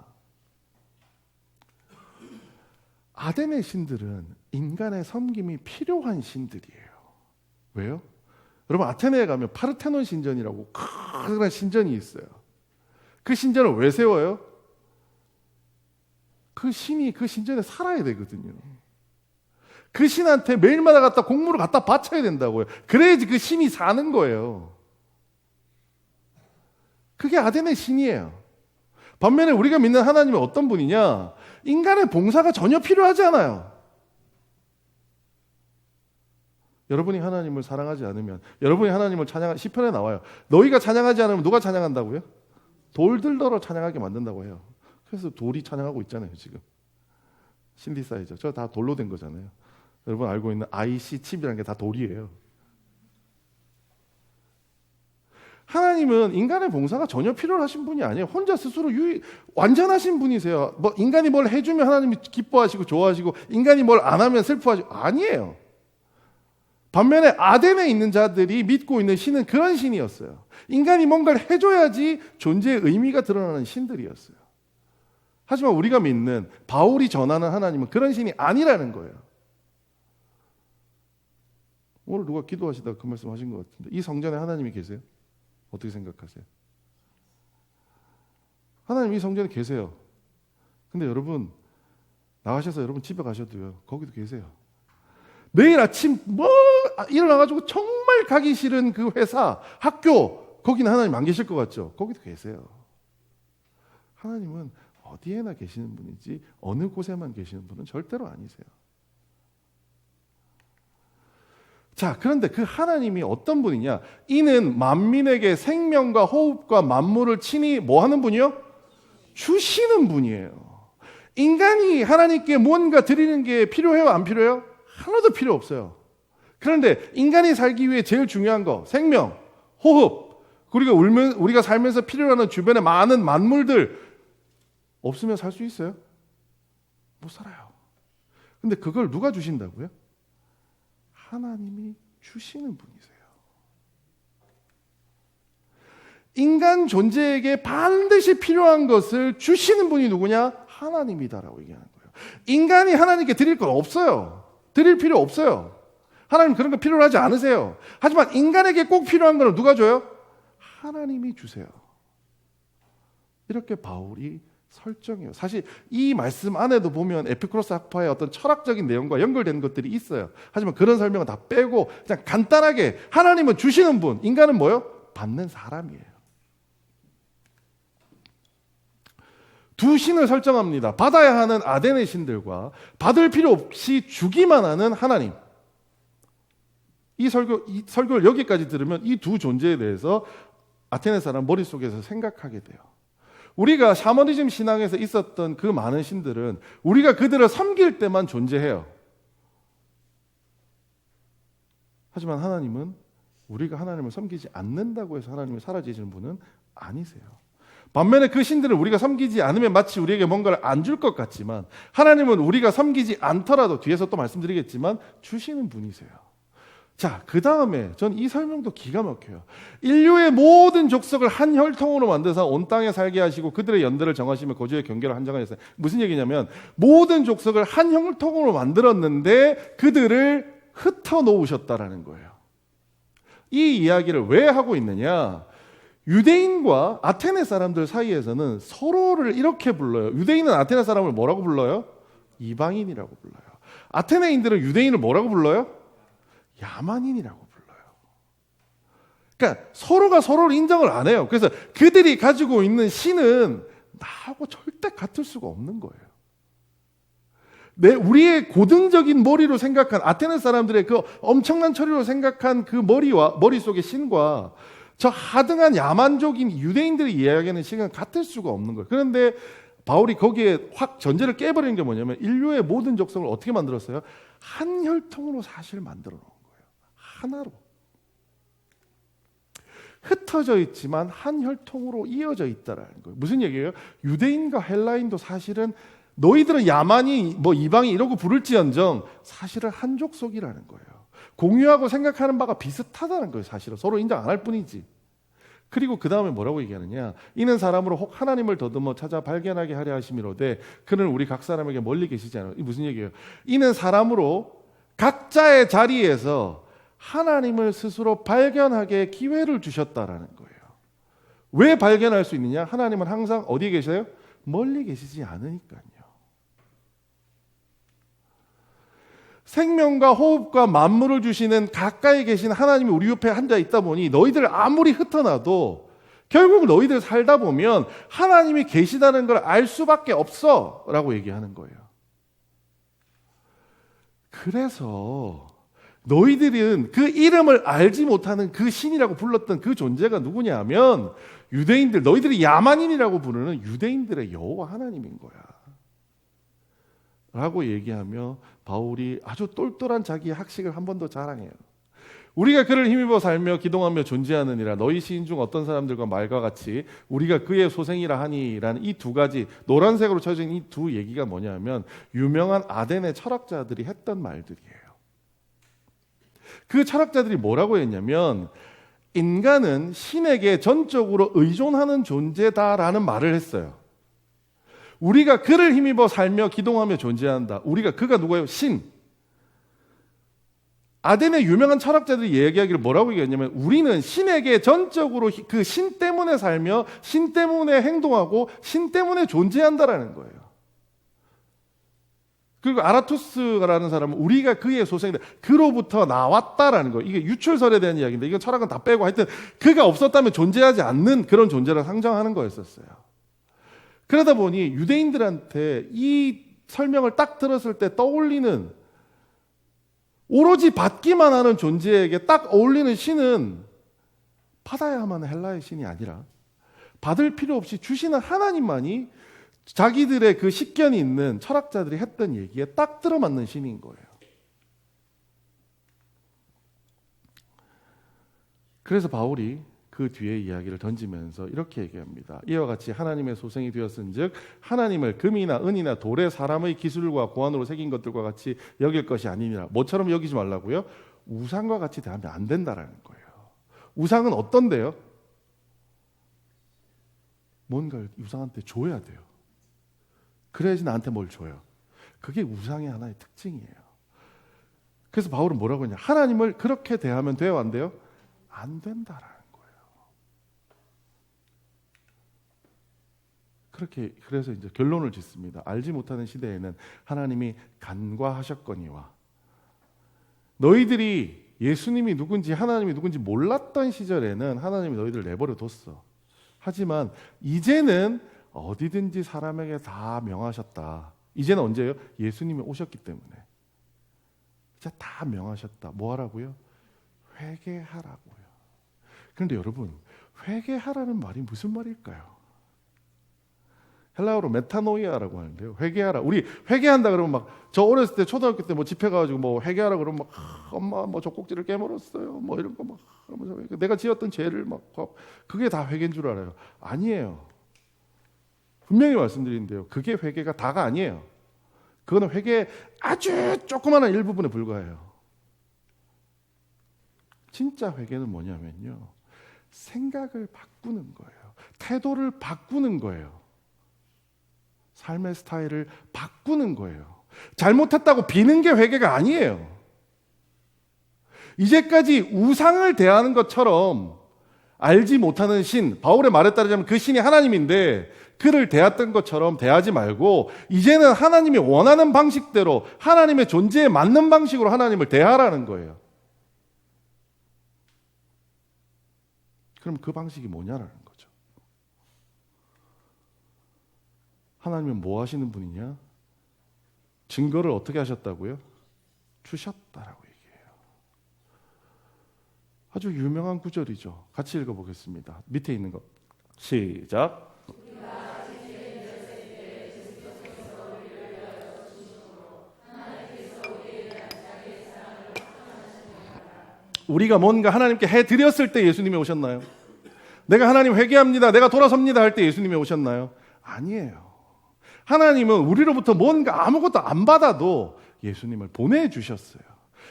[SPEAKER 1] 아덴의 신들은 인간의 섬김이 필요한 신들이에요. 왜요? 여러분, 아테네에 가면 파르테논 신전이라고 큰 신전이 있어요. 그 신전을 왜 세워요? 그 신이 그 신전에 살아야 되거든요. 그 신한테 매일마다 갖다 공물을 갖다 바쳐야 된다고요. 그래야지 그 신이 사는 거예요. 그게 아덴의 신이에요. 반면에 우리가 믿는 하나님은 어떤 분이냐? 인간의 봉사가 전혀 필요하지 않아요. 여러분이 하나님을 사랑하지 않으면, 여러분이 하나님을 찬양하는 시편에 나와요. 너희가 찬양하지 않으면 누가 찬양한다고요? 돌들더러 찬양하게 만든다고 해요. 그래서 돌이 찬양하고 있잖아요. 지금 신디사이저 저 다 돌로 된 거잖아요. 여러분 알고 있는 IC 칩이라는 게 다 돌이에요. 하나님은 인간의 봉사가 전혀 필요하신 분이 아니에요. 혼자 스스로 완전하신 분이세요. 뭐 인간이 뭘 해주면 하나님이 기뻐하시고 좋아하시고 인간이 뭘 안 하면 슬퍼하시고 아니에요. 반면에 아덴에 있는 자들이 믿고 있는 신은 그런 신이었어요. 인간이 뭔가를 해줘야지 존재의 의미가 드러나는 신들이었어요. 하지만 우리가 믿는 바울이 전하는 하나님은 그런 신이 아니라는 거예요. 오늘 누가 기도하시다가 그 말씀 하신 것 같은데 이 성전에 하나님이 계세요? 어떻게 생각하세요? 하나님 이 성전에 계세요. 근데 여러분 나가셔서 여러분 집에 가셔도요 거기도 계세요. 내일 아침 일어나가지고 정말 가기 싫은 그 회사, 학교 거기는 하나님 안 계실 것 같죠? 거기도 계세요. 하나님은 어디에나 계시는 분이지 어느 곳에만 계시는 분은 절대로 아니세요. 자, 그런데 그 하나님이 어떤 분이냐? 이는 만민에게 생명과 호흡과 만물을 친히 뭐 하는 분이요? 주시는 분이에요. 인간이 하나님께 뭔가 드리는 게 필요해요? 안 필요해요? 하나도 필요 없어요. 그런데 인간이 살기 위해 제일 중요한 거 생명, 호흡, 그리고 우리가 살면서 필요로 하는 주변의 많은 만물들 없으면 살 수 있어요? 못 살아요. 근데 그걸 누가 주신다고요? 하나님이 주시는 분이세요. 인간 존재에게 반드시 필요한 것을 주시는 분이 누구냐? 하나님이다라고 얘기하는 거예요. 인간이 하나님께 드릴 건 없어요. 드릴 필요 없어요. 하나님 그런 거 필요로 하지 않으세요. 하지만 인간에게 꼭 필요한 건 누가 줘요? 하나님이 주세요. 이렇게 바울이 설정해요. 사실 이 말씀 안에도 보면 에피쿠로스 학파의 어떤 철학적인 내용과 연결되는 것들이 있어요. 하지만 그런 설명은 다 빼고 그냥 간단하게 하나님은 주시는 분, 인간은 뭐요? 받는 사람이에요. 두 신을 설정합니다. 받아야 하는 아덴의 신들과 받을 필요 없이 주기만 하는 하나님. 이 설교를 여기까지 들으면 이 두 존재에 대해서 아테네 사람 머릿속에서 생각하게 돼요. 우리가 샤머니즘 신앙에서 있었던 그 많은 신들은 우리가 그들을 섬길 때만 존재해요. 하지만 하나님은 우리가 하나님을 섬기지 않는다고 해서 하나님이 사라지시는 분은 아니세요. 반면에 그 신들을 우리가 섬기지 않으면 마치 우리에게 뭔가를 안 줄 것 같지만 하나님은 우리가 섬기지 않더라도 뒤에서 또 말씀드리겠지만 주시는 분이세요. 자, 그 다음에 전 이 설명도 기가 막혀요. 인류의 모든 족속을 한 혈통으로 만드사 온 땅에 살게 하시고 그들의 연대를 정하시며 거주의 경계를 한정하셨어요. 무슨 얘기냐면 모든 족속을 한 혈통으로 만들었는데 그들을 흩어놓으셨다라는 거예요. 이 이야기를 왜 하고 있느냐? 유대인과 아테네 사람들 사이에서는 서로를 이렇게 불러요. 유대인은 아테네 사람을 뭐라고 불러요? 이방인이라고 불러요. 아테네인들은 유대인을 뭐라고 불러요? 야만인이라고 불러요. 그러니까 서로가 서로를 인정을 안 해요. 그래서 그들이 가지고 있는 신은 나하고 절대 같을 수가 없는 거예요. 우리의 고등적인 머리로 생각한 아테네 사람들의 그 엄청난 처리로 생각한 그 머릿속의 신과 저 하등한 야만족인 유대인들이 이야기하는 신은 같을 수가 없는 거예요. 그런데 바울이 거기에 확 전제를 깨버리는 게 뭐냐면 인류의 모든 족속을 어떻게 만들었어요? 한 혈통으로 사실 만들어 놓은 거예요. 하나로. 흩어져 있지만 한 혈통으로 이어져 있다라는 거예요. 무슨 얘기예요? 유대인과 헬라인도 사실은 너희들은 야만이 이방이 이러고 부를지언정 사실은 한 족속이라는 거예요. 공유하고 생각하는 바가 비슷하다는 거예요. 사실은 서로 인정 안 할 뿐이지. 그리고 그 다음에 뭐라고 얘기하느냐? 이는 사람으로 혹 하나님을 더듬어 찾아 발견하게 하려 하심이로되 그는 우리 각 사람에게 멀리 계시지 않아요. 이 무슨 얘기예요? 이는 사람으로 각자의 자리에서 하나님을 스스로 발견하게 기회를 주셨다라는 거예요. 왜 발견할 수 있느냐? 하나님은 항상 어디에 계셔요? 멀리 계시지 않으니까요. 생명과 호흡과 만물을 주시는 가까이 계신 하나님이 우리 옆에 앉아 있다 보니 너희들 아무리 흩어놔도 결국 너희들 살다 보면 하나님이 계시다는 걸 알 수밖에 없어 라고 얘기하는 거예요. 그래서 너희들은 그 이름을 알지 못하는 그 신이라고 불렀던 그 존재가 누구냐 하면 유대인들, 너희들이 야만인이라고 부르는 유대인들의 여호와 하나님인 거야 라고 얘기하며 바울이 아주 똘똘한 자기의 학식을 한 번 더 자랑해요. 우리가 그를 힘입어 살며 기동하며 존재하느니라 너희 시인 중 어떤 사람들과 말과 같이 우리가 그의 소생이라 하니라는 이 두 가지 노란색으로 쳐진 이 두 얘기가 뭐냐면 유명한 아덴의 철학자들이 했던 말들이에요. 그 철학자들이 뭐라고 했냐면 인간은 신에게 전적으로 의존하는 존재다라는 말을 했어요. 우리가 그를 힘입어 살며 기동하며 존재한다. 그가 누구예요? 신. 아덴의 유명한 철학자들이 얘기하기를 뭐라고 얘기했냐면 우리는 신에게 전적으로 그 신 때문에 살며 신 때문에 행동하고 신 때문에 존재한다라는 거예요. 그리고 아라투스라는 사람은 우리가 그의 소생이다. 그로부터 나왔다라는 거예요. 이게 유출설에 대한 이야기인데 이건 철학은 다 빼고 하여튼 그가 없었다면 존재하지 않는 그런 존재를 상정하는 거였었어요. 그러다 보니 유대인들한테 이 설명을 딱 들었을 때 떠올리는 오로지 받기만 하는 존재에게 딱 어울리는 신은 받아야만 하는 헬라의 신이 아니라 받을 필요 없이 주시는 하나님만이 자기들의 그 식견이 있는 철학자들이 했던 얘기에 딱 들어맞는 신인 거예요. 그래서 바울이 그 뒤에 이야기를 던지면서 이렇게 얘기합니다. 이와 같이 하나님의 소생이 되었은즉 하나님을 금이나 은이나 돌에 사람의 기술과 고안으로 새긴 것들과 같이 여길 것이 아니니라. 뭐처럼 여기지 말라고요? 우상과 같이 대하면 안 된다라는 거예요. 우상은 어떤데요? 뭔가를 우상한테 줘야 돼요. 그래야지 나한테 뭘 줘요. 그게 우상의 하나의 특징이에요. 그래서 바울은 뭐라고 했냐? 하나님을 그렇게 대하면 돼요? 안 돼요? 안 된다라는 거예요. 그래서 이제 결론을 짓습니다. 알지 못하는 시대에는 하나님이 간과하셨거니와 너희들이 예수님이 누군지 하나님이 누군지 몰랐던 시절에는 하나님이 너희들을 내버려 뒀어. 하지만 이제는 어디든지 사람에게 다 명하셨다. 이제는 언제예요? 예수님이 오셨기 때문에. 이제 다 명하셨다. 뭐 하라고요? 회개하라고요. 그런데 여러분, 회개하라는 말이 무슨 말일까요? 헬라어로 메타노이아라고 하는데요. 회개하라. 우리 회개한다 그러면 막 저 어렸을 때 초등학교 때 뭐 집회 가가지고 뭐 회개하라 그러면 막 엄마 뭐 젖꼭지를 깨물었어요. 뭐 이런 거 막 그러면서 내가 지었던 죄를 막 그게 다 회개인 줄 알아요. 아니에요. 분명히 말씀드리는데요. 그게 회개가 다가 아니에요. 그거는 회개의 아주 조그마한 일부분에 불과해요. 진짜 회개는 뭐냐면요. 생각을 바꾸는 거예요. 태도를 바꾸는 거예요. 삶의 스타일을 바꾸는 거예요. 잘못했다고 비는 게 회개가 아니에요. 이제까지 우상을 대하는 것처럼 알지 못하는 신, 바울의 말에 따르자면 그 신이 하나님인데 그를 대했던 것처럼 대하지 말고 이제는 하나님이 원하는 방식대로 하나님의 존재에 맞는 방식으로 하나님을 대하라는 거예요. 그럼 그 방식이 뭐냐라는 거죠. 하나님은 뭐 하시는 분이냐? 증거를 어떻게 하셨다고요? 주셨다라고 얘기해요. 아주 유명한 구절이죠. 같이 읽어보겠습니다. 밑에 있는 거 시작. 우리가 뭔가 하나님께 해드렸을 때 예수님이 오셨나요? 내가 하나님 회개합니다, 내가 돌아섭니다 할 때 예수님이 오셨나요? 아니에요. 하나님은 우리로부터 뭔가 아무것도 안 받아도 예수님을 보내주셨어요.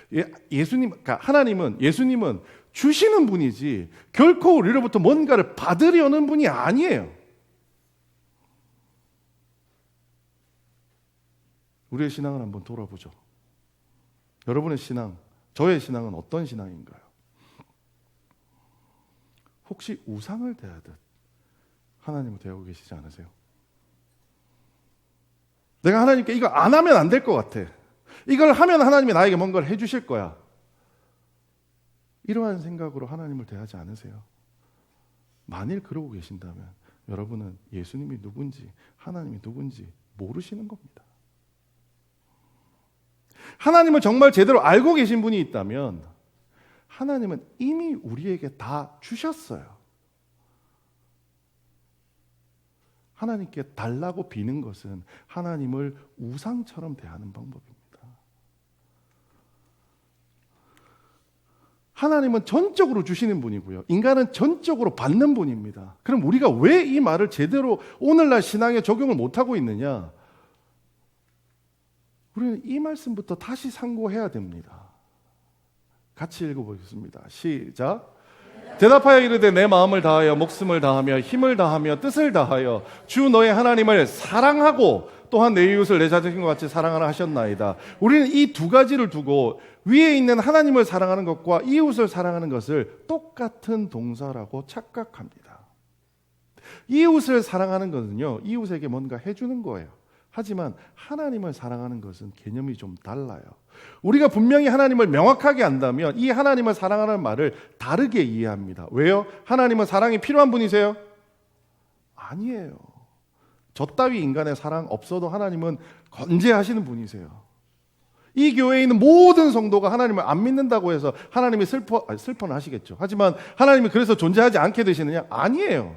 [SPEAKER 1] 그러니까 예수님은 주시는 분이지 결코 우리로부터 뭔가를 받으려는 분이 아니에요. 우리의 신앙을 한번 돌아보죠. 여러분의 신앙, 저의 신앙은 어떤 신앙인가요? 혹시 우상을 대하듯 하나님을 대하고 계시지 않으세요? 내가 하나님께 이거 안 하면 안 될 것 같아. 이걸 하면 하나님이 나에게 뭔가를 해주실 거야. 이러한 생각으로 하나님을 대하지 않으세요? 만일 그러고 계신다면 여러분은 예수님이 누군지 하나님이 누군지 모르시는 겁니다. 하나님을 정말 제대로 알고 계신 분이 있다면 하나님은 이미 우리에게 다 주셨어요. 하나님께 달라고 비는 것은 하나님을 우상처럼 대하는 방법입니다. 하나님은 전적으로 주시는 분이고요. 인간은 전적으로 받는 분입니다. 그럼 우리가 왜 이 말을 제대로 오늘날 신앙에 적용을 못하고 있느냐? 우리는 이 말씀부터 다시 상고해야 됩니다. 같이 읽어보겠습니다. 시작. 대답하여 이르되 내 마음을 다하여 목숨을 다하며 힘을 다하며 뜻을 다하여 주 너의 하나님을 사랑하고 또한 내 이웃을 내 자신과 같이 사랑하라 하셨나이다. 우리는 이 두 가지를 두고 위에 있는 하나님을 사랑하는 것과 이웃을 사랑하는 것을 똑같은 동사라고 착각합니다. 이웃을 사랑하는 것은요, 이웃에게 뭔가 해주는 거예요. 하지만 하나님을 사랑하는 것은 개념이 좀 달라요. 우리가 분명히 하나님을 명확하게 안다면 이 하나님을 사랑하는 말을 다르게 이해합니다. 왜요? 하나님은 사랑이 필요한 분이세요? 아니에요. 저 따위 인간의 사랑 없어도 하나님은 건재하시는 분이세요. 이 교회에 있는 모든 성도가 하나님을 안 믿는다고 해서 하나님이 슬퍼는 하시겠죠. 하지만 하나님이 그래서 존재하지 않게 되시느냐? 아니에요.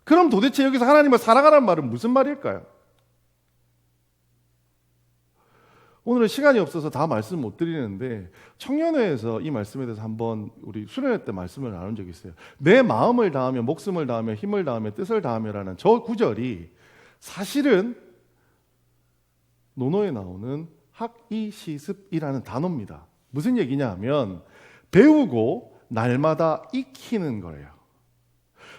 [SPEAKER 1] 그럼 도대체 여기서 하나님을 사랑하라는 말은 무슨 말일까요? 오늘은 시간이 없어서 다 말씀 못 드리는데 청년회에서 이 말씀에 대해서 한번 우리 수련회 때 말씀을 나눈 적이 있어요. 내 마음을 다하며 목숨을 다하며 힘을 다하며 뜻을 다하며라는 저 구절이 사실은 논어에 나오는 학이시습이라는 단어입니다. 무슨 얘기냐 하면 배우고 날마다 익히는 거예요.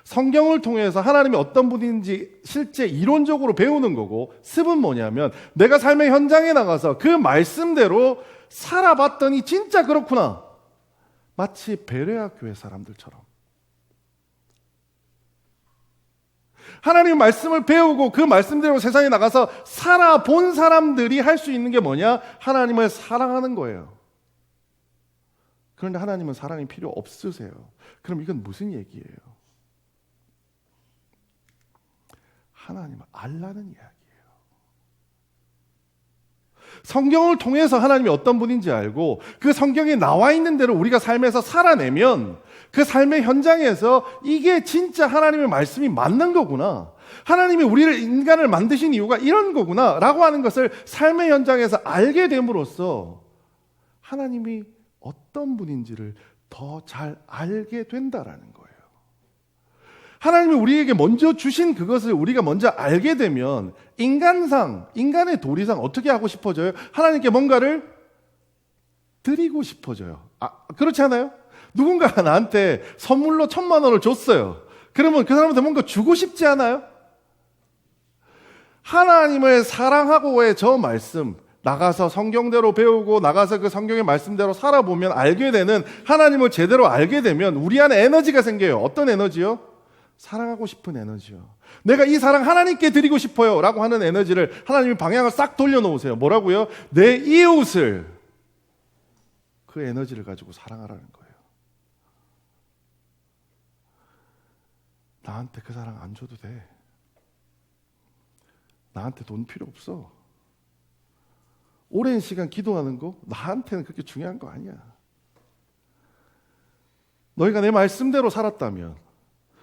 [SPEAKER 1] 성경을 통해서 하나님이 어떤 분인지 실제 이론적으로 배우는 거고, 습은 뭐냐면 내가 삶의 현장에 나가서 그 말씀대로 살아봤더니 진짜 그렇구나. 마치 베레아 교회 사람들처럼 하나님의 말씀을 배우고 그 말씀대로 세상에 나가서 살아본 사람들이 할 수 있는 게 뭐냐? 하나님을 사랑하는 거예요. 그런데 하나님은 사랑이 필요 없으세요. 그럼 이건 무슨 얘기예요? 하나님을 알라는 이야기예요. 성경을 통해서 하나님이 어떤 분인지 알고 그 성경에 나와 있는 대로 우리가 삶에서 살아내면 그 삶의 현장에서 이게 진짜 하나님의 말씀이 맞는 거구나, 하나님이 우리를 인간을 만드신 이유가 이런 거구나 라고 하는 것을 삶의 현장에서 알게 됨으로써 하나님이 어떤 분인지를 더 잘 알게 된다라는 거예요. 하나님이 우리에게 먼저 주신 그것을 우리가 먼저 알게 되면 인간상, 인간의 도리상 어떻게 하고 싶어져요? 하나님께 뭔가를 드리고 싶어져요. 그렇지 않아요? 누군가가 나한테 선물로 1,000만 원을 줬어요. 그러면 그 사람한테 뭔가 주고 싶지 않아요? 하나님을 사랑하고의 저 말씀, 나가서 성경대로 배우고 나가서 그 성경의 말씀대로 살아보면 알게 되는, 하나님을 제대로 알게 되면 우리 안에 에너지가 생겨요. 어떤 에너지요? 사랑하고 싶은 에너지요. 내가 이 사랑 하나님께 드리고 싶어요 라고 하는 에너지를 하나님이 방향을 싹 돌려놓으세요. 뭐라고요? 내 이웃을, 그 에너지를 가지고 사랑하라는 거예요. 나한테 그 사랑 안 줘도 돼. 나한테 돈 필요 없어. 오랜 시간 기도하는 거 나한테는 그렇게 중요한 거 아니야. 너희가 내 말씀대로 살았다면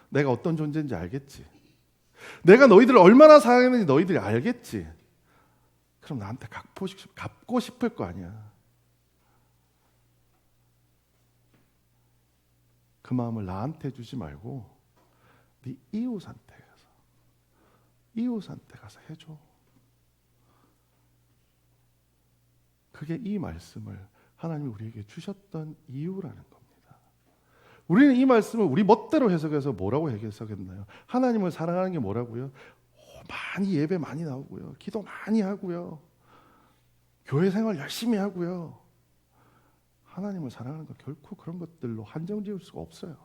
[SPEAKER 1] 내가 어떤 존재인지 알겠지. 내가 너희들을 얼마나 사랑했는지 너희들이 알겠지. 그럼 나한테 갚고 싶을 거 아니야. 그 마음을 나한테 주지 말고 네 이웃한테 가서 해줘. 그게 이 말씀을 하나님이 우리에게 주셨던 이유라는 겁니다. 우리는 이 말씀을 우리 멋대로 해석해서 뭐라고 해석했나요? 하나님을 사랑하는 게 뭐라고요? 많이 예배 많이 나오고요, 기도 많이 하고요, 교회 생활 열심히 하고요. 하나님을 사랑하는 건 결코 그런 것들로 한정 지을 수가 없어요.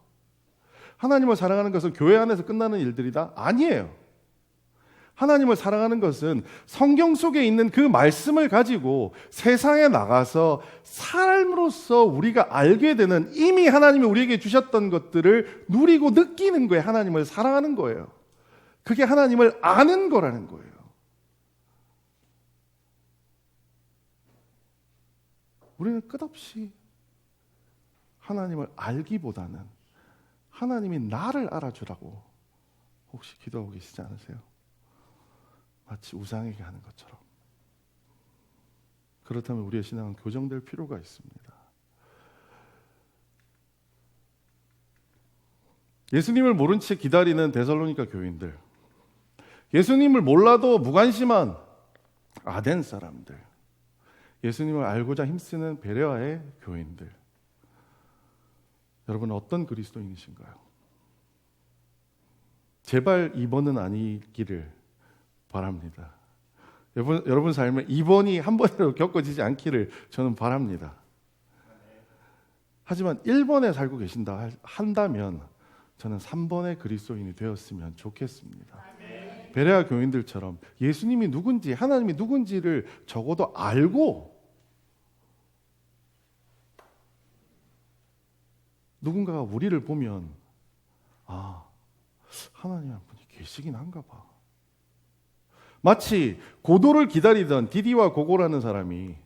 [SPEAKER 1] 하나님을 사랑하는 것은 교회 안에서 끝나는 일들이다? 아니에요. 하나님을 사랑하는 것은 성경 속에 있는 그 말씀을 가지고 세상에 나가서 삶으로써 우리가 알게 되는, 이미 하나님이 우리에게 주셨던 것들을 누리고 느끼는 거에 하나님을 사랑하는 거예요. 그게 하나님을 아는 거라는 거예요. 우리는 끝없이 하나님을 알기보다는 하나님이 나를 알아주라고 혹시 기도하고 계시지 않으세요? 마치 우상에게 하는 것처럼. 그렇다면 우리의 신앙은 교정될 필요가 있습니다. 예수님을 모른 채 기다리는 데살로니가 교인들, 예수님을 몰라도 무관심한 아덴 사람들, 예수님을 알고자 힘쓰는 베레아의 교인들, 여러분은 어떤 그리스도인이신가요? 제발 2번은 아니기를 바랍니다. 여러분 삶에 2번이 한 번으로 겪어지지 않기를 저는 바랍니다. 하지만 1번에 살고 계신다 한다면 저는 3번의 그리스도인이 되었으면 좋겠습니다. 베레아 교인들처럼 예수님이 누군지, 하나님이 누군지를 적어도 알고 누군가가 우리를 보면 하나님 한 분이 계시긴 한가 봐. 마치 고도를 기다리던 디디와 고고라는 사람이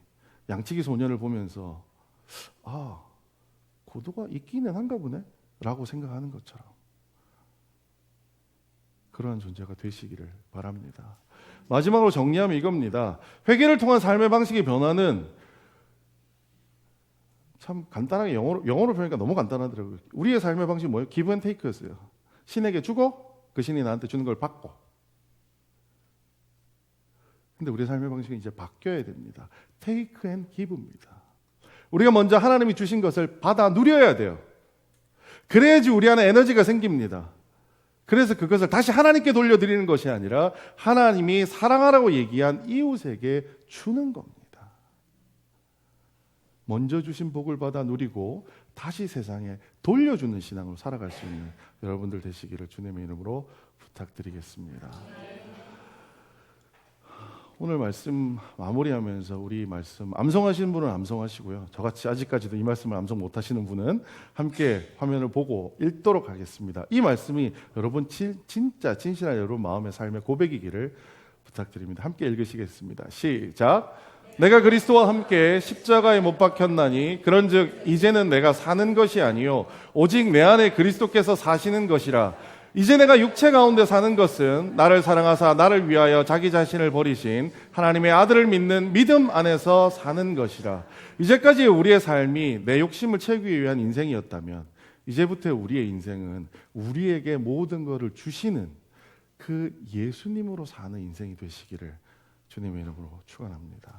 [SPEAKER 1] 양치기 소년을 보면서 고도가 있기는 한가 보네 라고 생각하는 것처럼 그러한 존재가 되시기를 바랍니다. 마지막으로 정리하면 이겁니다. 회개를 통한 삶의 방식의 변화는 참 간단하게 영어로 표현하니까 너무 간단하더라고요. 우리의 삶의 방식이 뭐예요? 기브 앤 테이크였어요. 신에게 주고 그 신이 나한테 주는 걸 받고. 근데 우리의 삶의 방식은 이제 바뀌어야 됩니다. 테이크 앤 기브입니다. 우리가 먼저 하나님이 주신 것을 받아 누려야 돼요. 그래야지 우리 안에 에너지가 생깁니다. 그래서 그것을 다시 하나님께 돌려드리는 것이 아니라 하나님이 사랑하라고 얘기한 이웃에게 주는 겁니다. 먼저 주신 복을 받아 누리고 다시 세상에 돌려주는 신앙으로 살아갈 수 있는 여러분들 되시기를 주님의 이름으로 부탁드리겠습니다. 오늘 말씀 마무리하면서 우리 말씀 암송하시는 분은 암송하시고요. 저같이 아직까지도 이 말씀을 암송 못하시는 분은 함께 화면을 보고 읽도록 하겠습니다. 이 말씀이 여러분 진짜 진실한 여러분 마음의 삶의 고백이기를 부탁드립니다. 함께 읽으시겠습니다. 시작. 내가 그리스도와 함께 십자가에 못 박혔나니 그런즉 이제는 내가 사는 것이 아니요 오직 내 안에 그리스도께서 사시는 것이라. 이제 내가 육체 가운데 사는 것은 나를 사랑하사 나를 위하여 자기 자신을 버리신 하나님의 아들을 믿는 믿음 안에서 사는 것이라. 이제까지 우리의 삶이 내 욕심을 채우기 위한 인생이었다면 이제부터 우리의 인생은 우리에게 모든 것을 주시는 그 예수님으로 사는 인생이 되시기를 주님의 이름으로 축원합니다.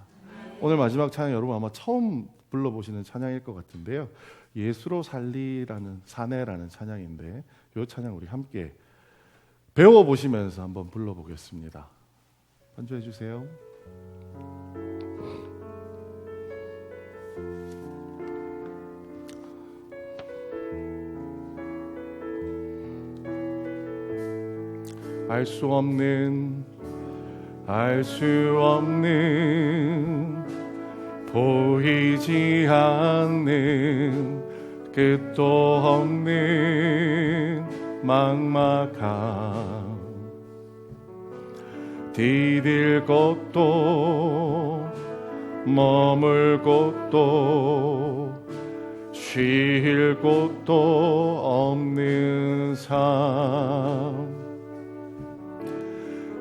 [SPEAKER 1] 오늘 마지막 찬양 여러분 아마 처음 불러보시는 찬양일 것 같은데요. 예수로 살리라는 사내라는 찬양인데 이 찬양 우리 함께 배워보시면서 한번 불러보겠습니다. 반주해 주세요. 알 수 없는 보이지 않는 끝도 없는 막막함 디딜 곳도 머물 곳도 쉴 곳도 없는 삶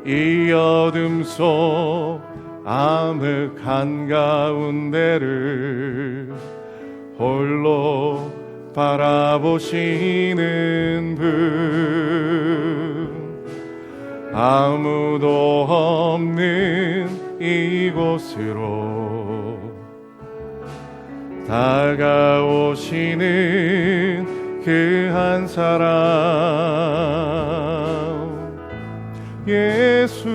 [SPEAKER 1] 이 어둠 속 암흑 한가운데를 홀로 바라보시는 분 아무도 없는 이곳으로 다가오시는 그 한 사람 예수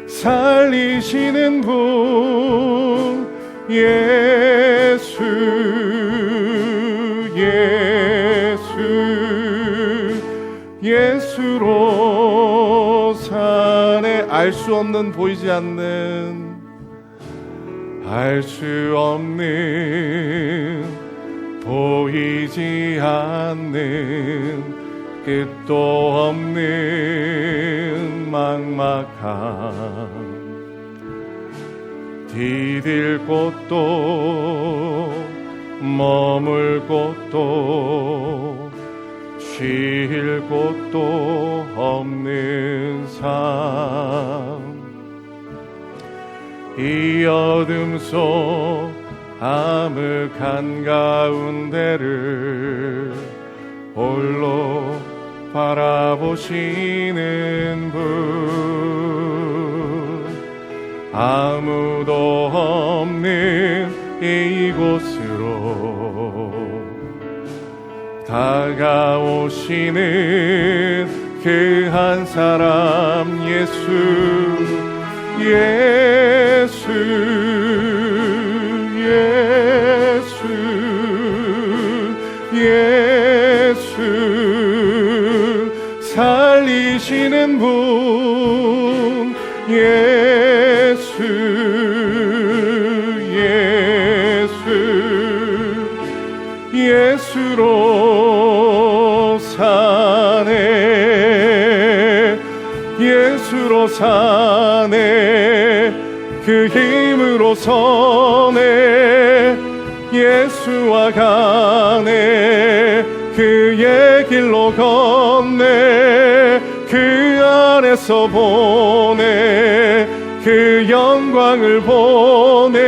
[SPEAKER 1] 살리시는 분 예수로 사네. 알 수 없는 보이지 않는 알 수 없는 보이지 않는 끝도 없는 막막함 디딜 곳도 머물 곳도 쉴 곳도 없는 삶 이 어둠 속 암흑 한가운데를 홀로 바라보시는 분 아무도 없는 이곳으로 다가오시는 그 한 사람 예수 살리시는 분 예수로 사네 그 힘으로 서네 예수와 가네 그의 길로 걷네 그 안에서 보네 그 영광을 보네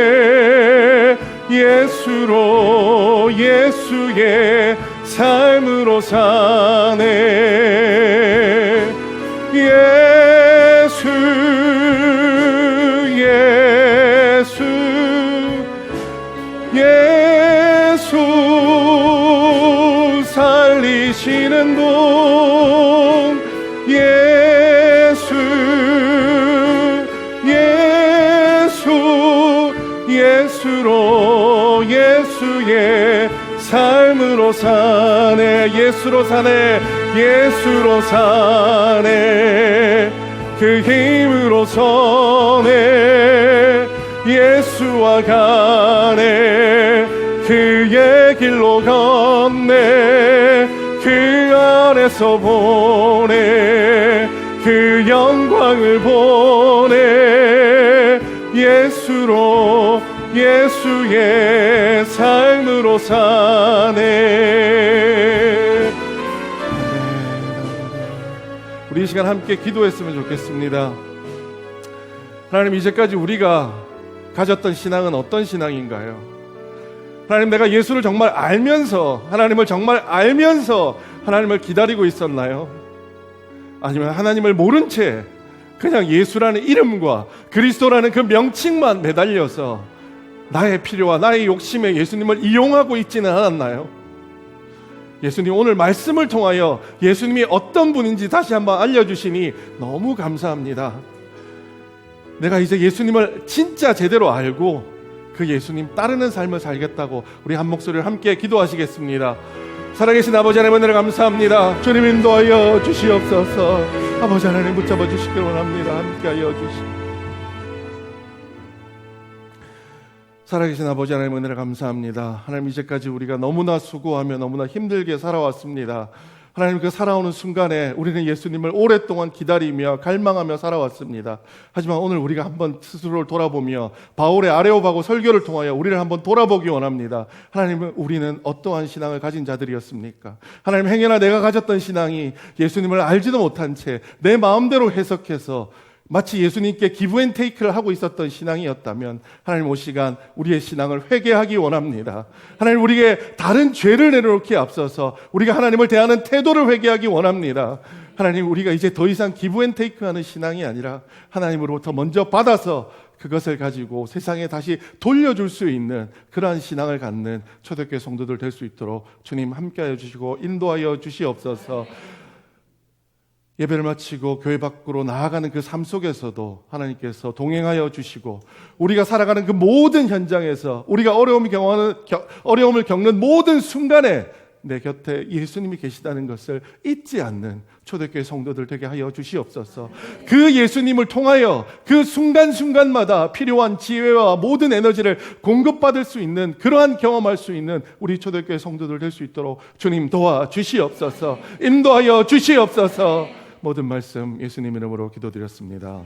[SPEAKER 1] 예수로 예수의 삶으로 사네 예수 살리시는 분 예수로 예수의 삶으로 사네 예수로 사네 그 힘으로 서네 예수와 가네 그의 길로 걷네 그 안에서 보내 그 영광을 보내 예수로 예수의 삶으로 사네. 우리 이 시간 함께 기도했으면 좋겠습니다. 하나님, 이제까지 우리가 가졌던 신앙은 어떤 신앙인가요? 하나님, 내가 예수를 정말 알면서, 하나님을 정말 알면서 하나님을 기다리고 있었나요? 아니면 하나님을 모른 채 그냥 예수라는 이름과 그리스도라는 그 명칭만 매달려서 나의 필요와 나의 욕심에 예수님을 이용하고 있지는 않았나요? 예수님, 오늘 말씀을 통하여 예수님이 어떤 분인지 다시 한번 알려주시니 너무 감사합니다. 내가 이제 예수님을 진짜 제대로 알고 그 예수님 따르는 삶을 살겠다고 우리 한 목소리를 함께 기도하시겠습니다. 살아계신 아버지 하나님, 은혜를 감사합니다. 주님 인도하여 주시옵소서. 아버지 하나님 붙잡아 주시길 원합니다. 함께하여 주시옵소서. 살아계신 아버지 하나님, 은혜를 감사합니다. 하나님, 이제까지 우리가 너무나 수고하며 너무나 힘들게 살아왔습니다. 하나님, 그 살아오는 순간에 우리는 예수님을 오랫동안 기다리며 갈망하며 살아왔습니다. 하지만 오늘 우리가 한번 스스로를 돌아보며 바울의 아레오바고 설교를 통하여 우리를 한번 돌아보기 원합니다. 하나님, 우리는 어떠한 신앙을 가진 자들이었습니까? 하나님, 행여나 내가 가졌던 신앙이 예수님을 알지도 못한 채 내 마음대로 해석해서 마치 예수님께 기브앤테이크를 하고 있었던 신앙이었다면 하나님, 이 시간 우리의 신앙을 회개하기 원합니다. 하나님, 우리에게 다른 죄를 내려놓기에 앞서서 우리가 하나님을 대하는 태도를 회개하기 원합니다. 하나님, 우리가 이제 더 이상 기브앤테이크하는 신앙이 아니라 하나님으로부터 먼저 받아서 그것을 가지고 세상에 다시 돌려줄 수 있는 그러한 신앙을 갖는 초대교회 성도들 될 수 있도록 주님 함께하여 주시고 인도하여 주시옵소서. 예배를 마치고 교회 밖으로 나아가는 그 삶 속에서도 하나님께서 동행하여 주시고 우리가 살아가는 그 모든 현장에서 우리가 어려움을 겪는 모든 순간에 내 곁에 예수님이 계시다는 것을 잊지 않는 초대교회 성도들 되게 하여 주시옵소서. 그 예수님을 통하여 그 순간순간마다 필요한 지혜와 모든 에너지를 공급받을 수 있는, 그러한 경험할 수 있는 우리 초대교회 성도들 될 수 있도록 주님 도와 주시옵소서. 인도하여 주시옵소서. 모든 말씀 예수님 이름으로 기도드렸습니다.